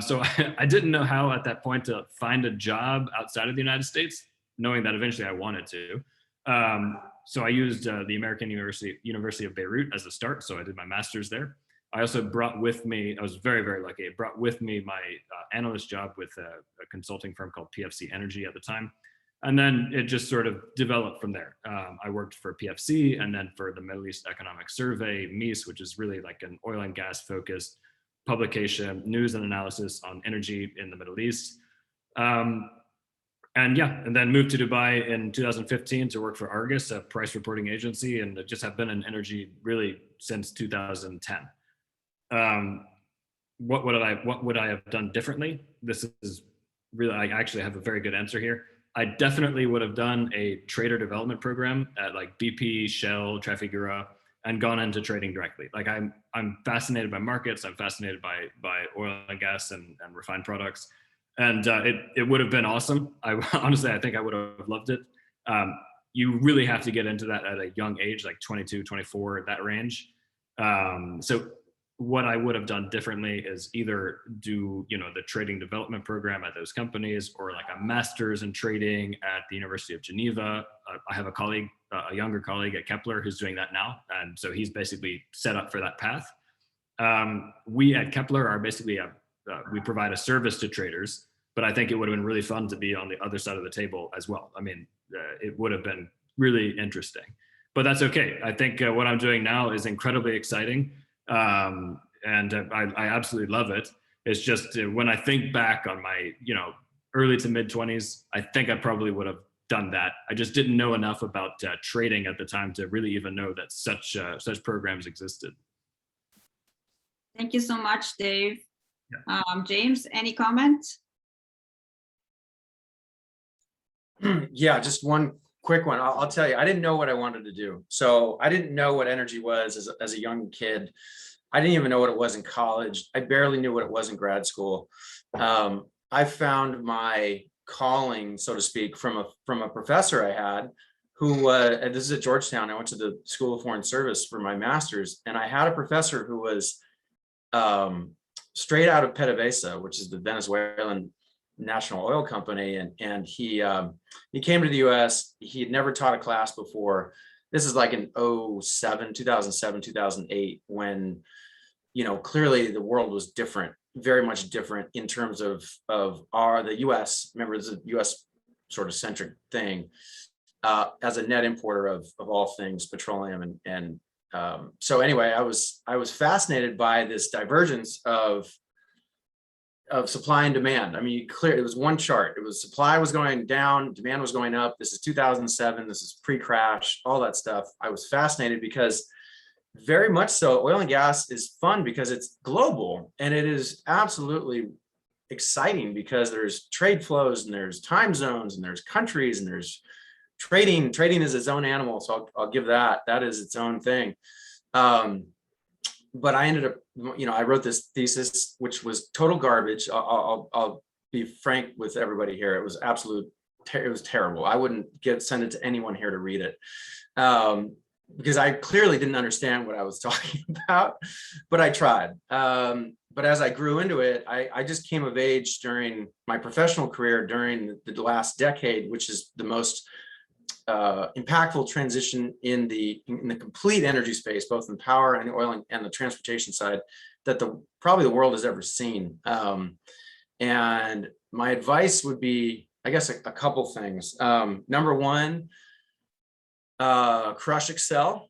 E: So I didn't know how at that point to find a job outside of the United States, knowing that eventually I wanted to. So I used the American University of Beirut as a start. So I did my master's there. I also brought with me, I was very, very lucky, I brought with me my analyst job with a consulting firm called PFC Energy at the time. And then it just sort of developed from there. I worked for PFC and then for the Middle East Economic Survey, MEES, which is really like an oil and gas focused publication, news and analysis on energy in the Middle East. And then moved to Dubai in 2015 to work for Argus, a price reporting agency, and just have been in energy really since 2010. What would I have done differently? This is really, I actually have a very good answer here. I definitely would have done a trader development program at like BP, Shell, Trafigura, and gone into trading directly. Like I'm fascinated by markets. I'm fascinated by oil and gas and refined products. And it would have been awesome. Honestly, I think I would have loved it. You really have to get into that at a young age, like 22, 24, that range. So what I would have done differently is either do, you know, the trading development program at those companies, or like a master's in trading at the University of Geneva. I have a colleague, a younger colleague at Koehler who's doing that now. And so he's basically set up for that path. We at Koehler are basically, we provide a service to traders, but I think it would have been really fun to be on the other side of the table as well. I mean, it would have been really interesting, but that's okay. I think what I'm doing now is incredibly exciting. And I absolutely love it. It's just when I think back on my, you know, early to mid 20s, I think I probably would have done that. I just didn't know enough about trading at the time to really even know that such programs existed.
B: Thank you so much, Dave. James, any comments?
F: Yeah, just one quick one. I'll tell you, I didn't know what I wanted to do. So I didn't know what energy was as a young kid. I didn't even know what it was in college. I barely knew what it was in grad school. I found my calling, so to speak, from a professor I had who, and this is at Georgetown. I went to the School of Foreign Service for my master's, and I had a professor who was straight out of PDVSA, which is the Venezuelan national oil company, and he came to the U.S. He had never taught a class before. This is like in 2007, 2008, when, you know, clearly the world was different, very much different in terms of the U.S. Remember, it's a U.S. sort of centric thing as a net importer of all things petroleum, and so anyway, I was fascinated by this divergence of supply and demand. I mean, clear, it was one chart. It was supply was going down, demand was going up. This is 2007. This is pre-crash, all that stuff. I was fascinated because very much so, oil and gas is fun because it's global, and it is absolutely exciting because there's trade flows and there's time zones and there's countries and there's trading. Trading is its own animal, so I'll give that. That is its own thing. But I ended up, you know, I wrote this thesis, which was total garbage. I'll be frank with everybody here. It was it was terrible. I wouldn't send it to anyone here to read it because I clearly didn't understand what I was talking about, but I tried. But as I grew into it, I just came of age during my professional career during the last decade, which is the most impactful transition in the complete energy space, both in power and oil and the transportation side, that probably the world has ever seen. And my advice would be, I guess, a couple things. Number one, crush Excel.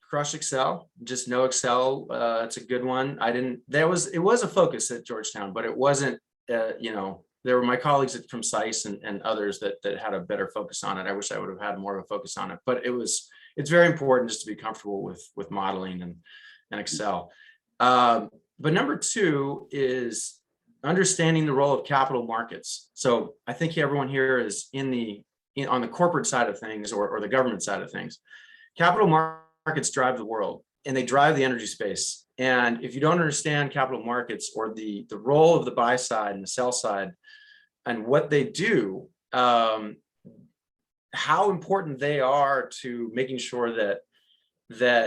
F: Crush Excel. Just know Excel. It's a good one. It was a focus at Georgetown, but it wasn't. You know, there were my colleagues from SAIS and others that had a better focus on it. I wish I would have had more of a focus on it, but it's very important just to be comfortable with modeling and Excel. But number two is understanding the role of capital markets. So I think everyone here is on the corporate side of things or the government side of things. Capital markets drive the world, and they drive the energy space. And if you don't understand capital markets or the role of the buy side and the sell side and what they do, how important they are to making sure that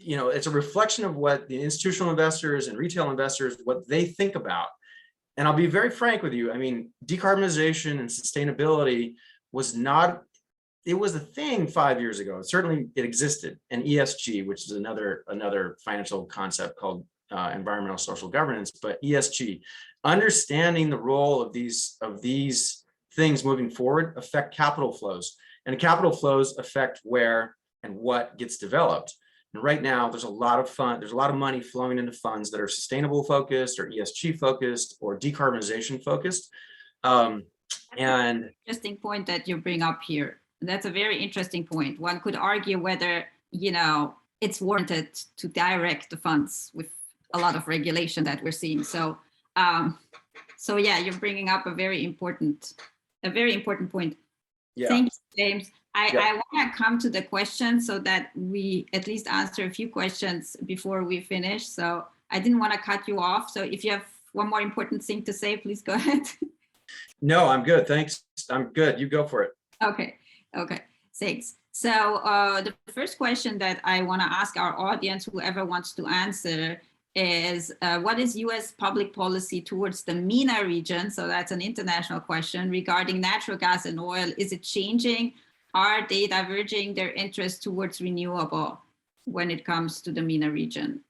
F: you know, it's a reflection of what the institutional investors and retail investors, what they think about. And I'll be very frank with you. I mean, decarbonization and sustainability it was a thing 5 years ago. Certainly it existed. And ESG, which is another financial concept called environmental social governance, but ESG, understanding the role of these things moving forward affect capital flows, and capital flows affect where and what gets developed. And right now, there's a lot of money flowing into funds that are sustainable focused or ESG focused or decarbonization focused. And
B: interesting point that you bring up here. That's a very interesting point. One could argue whether, you know, it's warranted to direct the funds with a lot of regulation that we're seeing. So yeah, you're bringing up a very important point.
F: Yeah.
B: Thank you, James. I want to come to the question so that we at least answer a few questions before we finish. So I didn't want to cut you off. So if you have one more important thing to say, please go ahead.
F: No, I'm good. Thanks. I'm good. You go for it.
B: Okay, thanks. So the first question that I want to ask our audience, whoever wants to answer, is what is U.S. public policy towards the MENA region? So that's an international question regarding natural gas and oil. Is it changing? Are they diverging their interest towards renewable when it comes to the MENA region?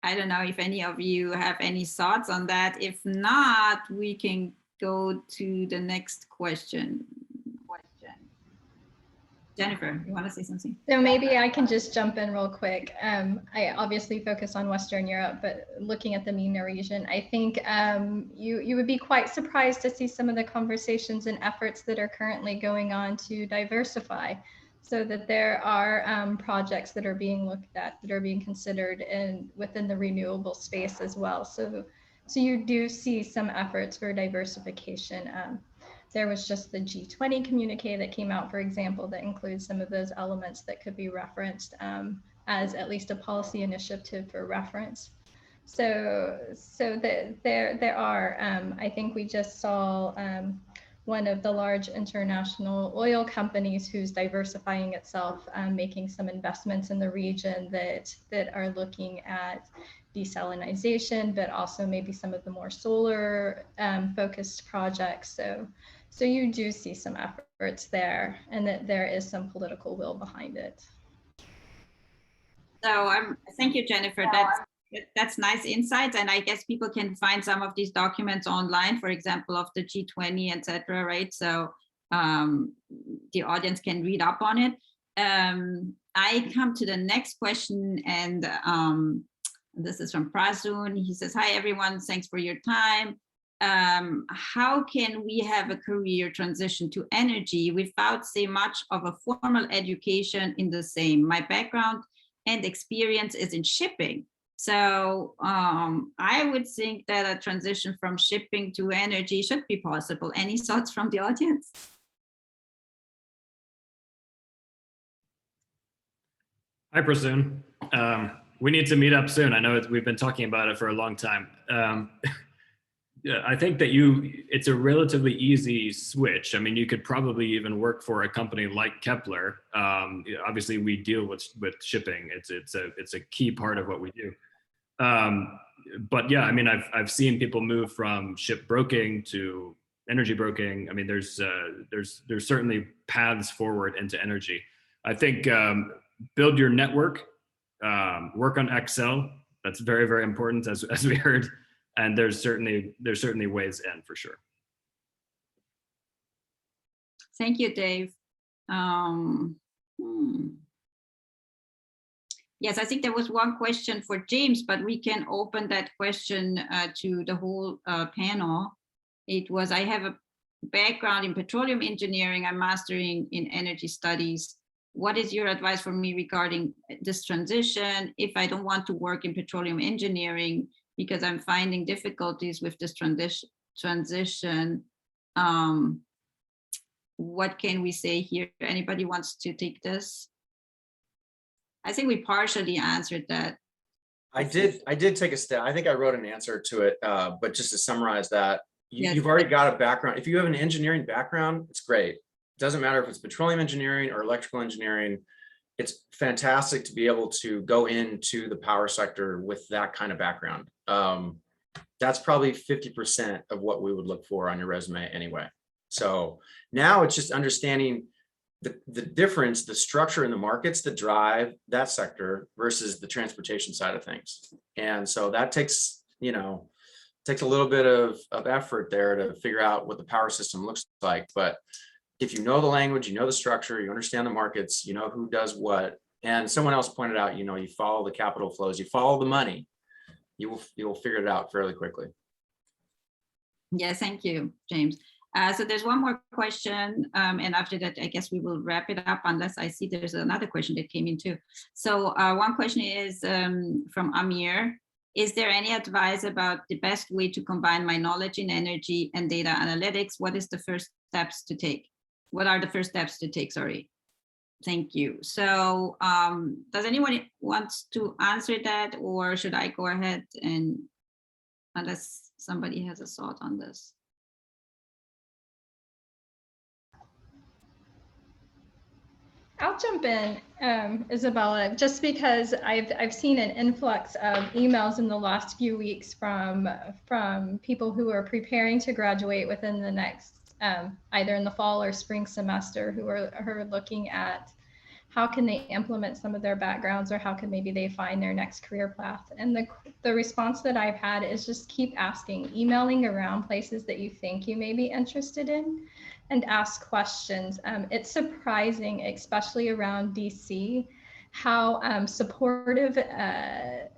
B: I don't know if any of you have any thoughts on that. If not, we can go to the next question. Jennifer, you want to say something?
C: So maybe I can just jump in real quick. I obviously focus on Western Europe, but looking at the MENA region, I think you would be quite surprised to see some of the conversations and efforts that are currently going on to diversify so that there are projects that are being looked at, that are being considered within the renewable space as well. So you do see some efforts for diversification. There was just the G20 communique that came out, for example, that includes some of those elements that could be referenced as at least a policy initiative for reference. So there are, I think we just saw one of the large international oil companies who's diversifying itself, making some investments in the region that are looking at desalinization, but also maybe some of the more solar focused projects. So you do see some efforts there, and that there is some political will behind it.
B: So thank you, Jennifer. That's nice insights, and I guess people can find some of these documents online, for example, of the G20, etc. Right? So the audience can read up on it. I come to the next question, and this is from Prasun. He says, "Hi everyone, thanks for your time. How can we have a career transition to energy without say much of a formal education in the same? My background and experience is in shipping. So I would think that a transition from shipping to energy should be possible. Any thoughts from the audience?"
E: Hi, Prasoon. We need to meet up soon. I know we've been talking about it for a long time. Yeah, I think that it's a relatively easy switch. I mean, you could probably even work for a company like Koehler. Obviously, we deal with shipping. It's a key part of what we do. But yeah, I mean, I've seen people move from ship broking to energy broking. I mean, there's certainly paths forward into energy. I think build your network, work on Excel. That's very, very important, as we heard. And there's certainly ways in, for sure.
B: Thank you, Dave. Yes, I think there was one question for James, but we can open that question to the whole panel. It was, I have a background in petroleum engineering. I'm mastering in energy studies. What is your advice for me regarding this transition if I don't want to work in petroleum engineering because I'm finding difficulties with this transition? What can we say here? Anybody wants to take this? I think we partially answered that.
F: I did take a step. I think I wrote an answer to it, but just to summarize that,
B: Yes.
F: You've already got a background. If you have an engineering background, it's great. It doesn't matter if it's petroleum engineering or electrical engineering. It's fantastic to be able to go into the power sector with that kind of background. That's probably 50% of what we would look for on your resume anyway. So now it's just understanding the difference, the structure in the markets that drive that sector versus the transportation side of things. And so that takes, takes a little bit of effort there to figure out what the power system looks like. But if you know the language, you know the structure, you understand the markets, you know who does what, and someone else pointed out, you follow the capital flows, you follow the money, you will figure it out fairly quickly.
B: Yeah, thank you, James. So there's one more question, and after that, I guess we will wrap it up unless I see there's another question that came in too. So one question is from Amir. Is there any advice about the best way to combine my knowledge in energy and data analytics? What is the first steps to take? What are the first steps to take? Sorry. Thank you. So does anyone want to answer that, or should I go ahead and unless somebody has a thought on this?
C: I'll jump in, Isabella, just because I've seen an influx of emails in the last few weeks from people who are preparing to graduate within the next, either in the fall or spring semester, who are looking at how can they implement some of their backgrounds, or how can maybe they find their next career path. And the response that I've had is just keep asking, emailing around places that you think you may be interested in, and ask questions. It's surprising, especially around DC, how supportive the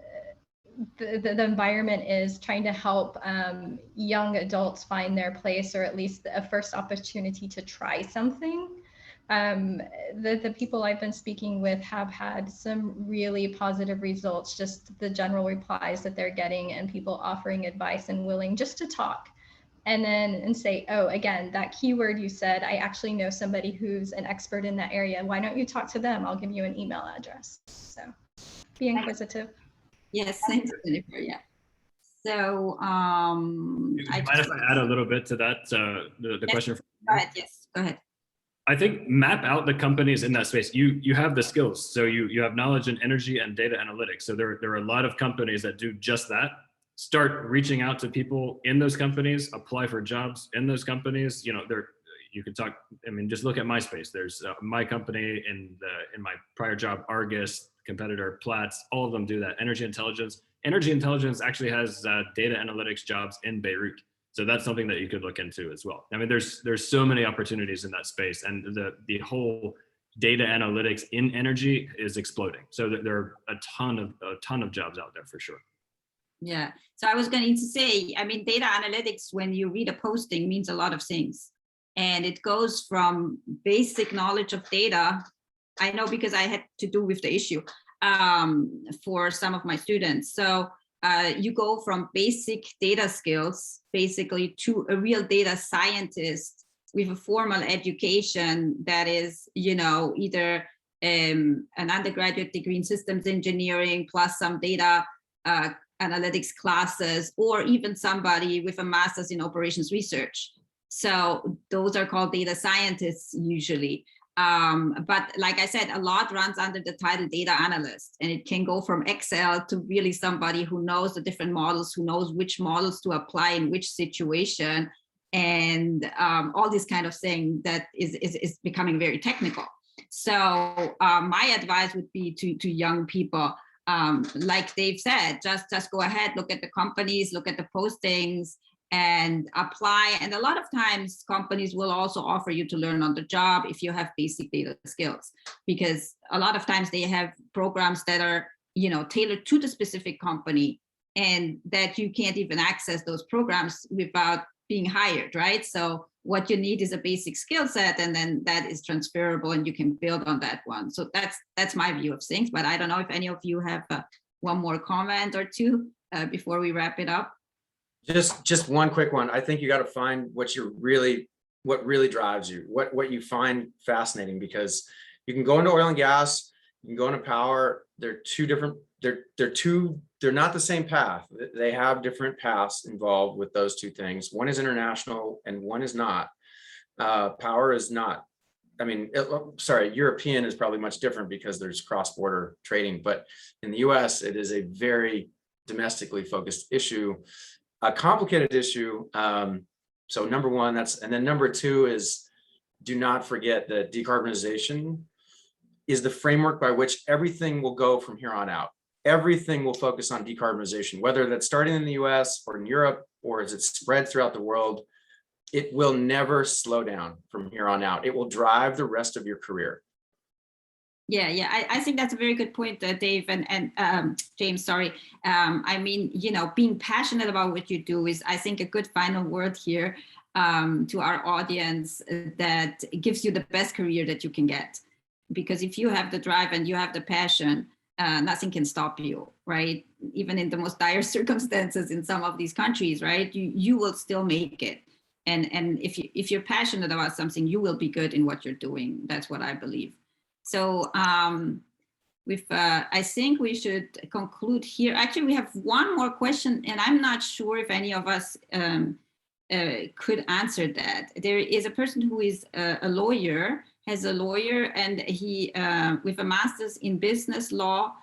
C: environment is trying to help young adults find their place, or at least a first opportunity to try something. The people I've been speaking with have had some really positive results, just the general replies that they're getting and people offering advice and willing just to talk. And say, oh, again, that keyword you said, I actually know somebody who's an expert in that area. Why don't you talk to them? I'll give you an email address. So be inquisitive.
B: Yes, thanks, Jennifer. Yeah. So
E: Do you mind if I add a little bit to that? The question.
B: Go ahead. Yes, go ahead.
E: I think map out the companies in that space. You have the skills, so you have knowledge in energy and data analytics. So there are a lot of companies that do just that. Start reaching out to people in those companies, apply for jobs in those companies. You know, you can talk. I mean, just look at MySpace. There's my company in my prior job, Argus, competitor Platts. All of them do that. Energy intelligence. Energy intelligence actually has data analytics jobs in Beirut. So that's something that you could look into as well. I mean, there's so many opportunities in that space, and the whole data analytics in energy is exploding. So there are a ton of jobs out there for sure.
B: Yeah. So I was going to say, I mean, data analytics, when you read a posting, means a lot of things. And it goes from basic knowledge of data. I know because I had to do with the issue for some of my students. So you go from basic data skills, basically, to a real data scientist with a formal education that is, you know, either an undergraduate degree in systems engineering plus some data analytics classes, or even somebody with a master's in operations research. So those are called data scientists usually. But like I said, a lot runs under the title data analyst, and it can go from Excel to really somebody who knows the different models, who knows which models to apply in which situation, and all this kind of thing that is becoming very technical. So my advice would be to young people, like Dave said, just go ahead, look at the companies, look at the postings, and apply. And a lot of times companies will also offer you to learn on the job if you have basic data skills, because a lot of times they have programs that are, you know, tailored to the specific company, and that you can't even access those programs without being hired, right? So what you need is a basic skill set, and then that is transferable and you can build on that one. So that's my view of things, but I don't know if any of you have one more comment or two before we wrap it up.
F: Just one quick one. I think you got to find what really drives you, what you find fascinating, because you can go into oil and gas, you can go into power. They're two different, they're not the same path. They have different paths involved with those two things. One is international and one is not. Power is not. I mean, European is probably much different because there's cross-border trading, but in the US, it is a very domestically focused issue. A complicated issue. So number one, and then number two is, do not forget that decarbonization is the framework by which everything will go from here on out. Everything will focus on decarbonization, whether that's starting in the US or in Europe, or as it's spread throughout the world. It will never slow down from here on out. It will drive the rest of your career.
B: Yeah, I think that's a very good point, Dave and James, sorry. I mean, you know, being passionate about what you do is, I think, a good final word here to our audience that gives you the best career that you can get. Because if you have the drive and you have the passion, nothing can stop you, right? Even in the most dire circumstances in some of these countries, right? You will still make it. And if you're passionate about something, you will be good in what you're doing. That's what I believe. So I think we should conclude here. Actually, we have one more question, and I'm not sure if any of us could answer that. There is a person who is a lawyer, and he with a master's in business law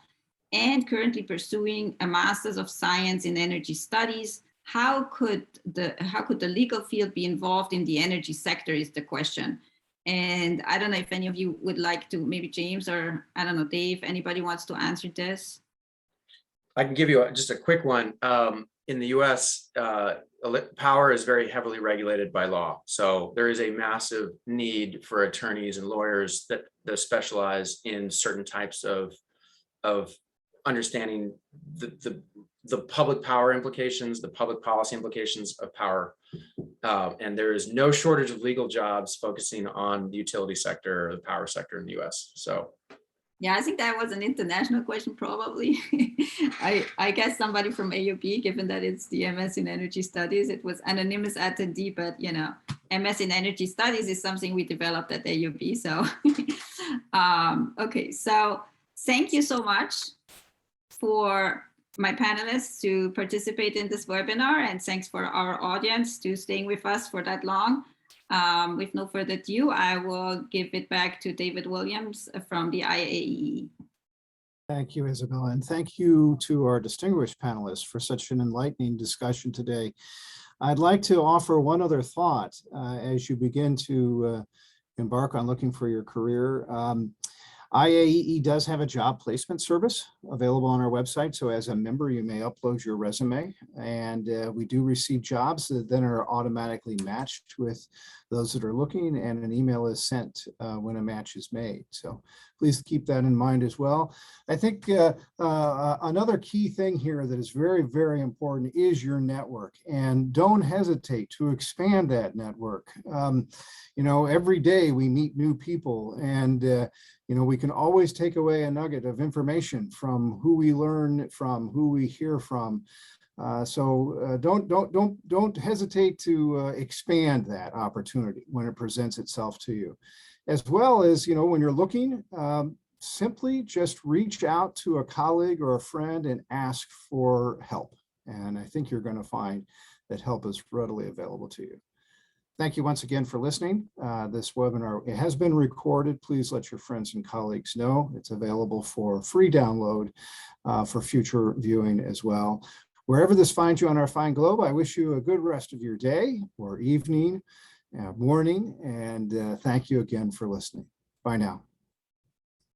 B: and currently pursuing a master's of science in energy studies. How could the legal field be involved in the energy sector is the question. And I don't know if any of you would like to, maybe James or I don't know, Dave, anybody wants to answer this?
F: I can give you just a quick one. In the US, power is very heavily regulated by law. So there is a massive need for attorneys and lawyers that specialize in certain types of understanding the public power implications, the public policy implications of power. And there is no shortage of legal jobs focusing on the utility sector or the power sector in the US. So
B: yeah, I think that was an international question, probably. I guess somebody from AUB, given that it's the MS in Energy Studies, it was anonymous attendee, but you know, MS in Energy Studies is something we developed at AUB. So, okay, so thank you so much for my panelists to participate in this webinar, and thanks for our audience to staying with us for that long. With no further ado, I will give it back to David Williams from the IAEE.
A: Thank you, Isabella, and thank you to our distinguished panelists for such an enlightening discussion today. I'd like to offer one other thought as you begin to embark on looking for your career. IAEE does have a job placement service available on our website. So as a member, you may upload your resume, and we do receive jobs that then are automatically matched with those that are looking, and an email is sent when a match is made. So please keep that in mind as well. I think another key thing here that is very, very important is your network, and don't hesitate to expand that network. You know, every day we meet new people, and you know, we can always take away a nugget of information from who we learn from, who we hear from. So don't hesitate to expand that opportunity when it presents itself to you. As well as, you know, when you're looking, simply just reach out to a colleague or a friend and ask for help. And I think you're going to find that help is readily available to you. Thank you once again for listening. This webinar, it has been recorded. Please let your friends and colleagues know. It's available for free download for future viewing as well. Wherever this finds you on our fine globe, I wish you a good rest of your day or evening, morning, and thank you again for listening. Bye now.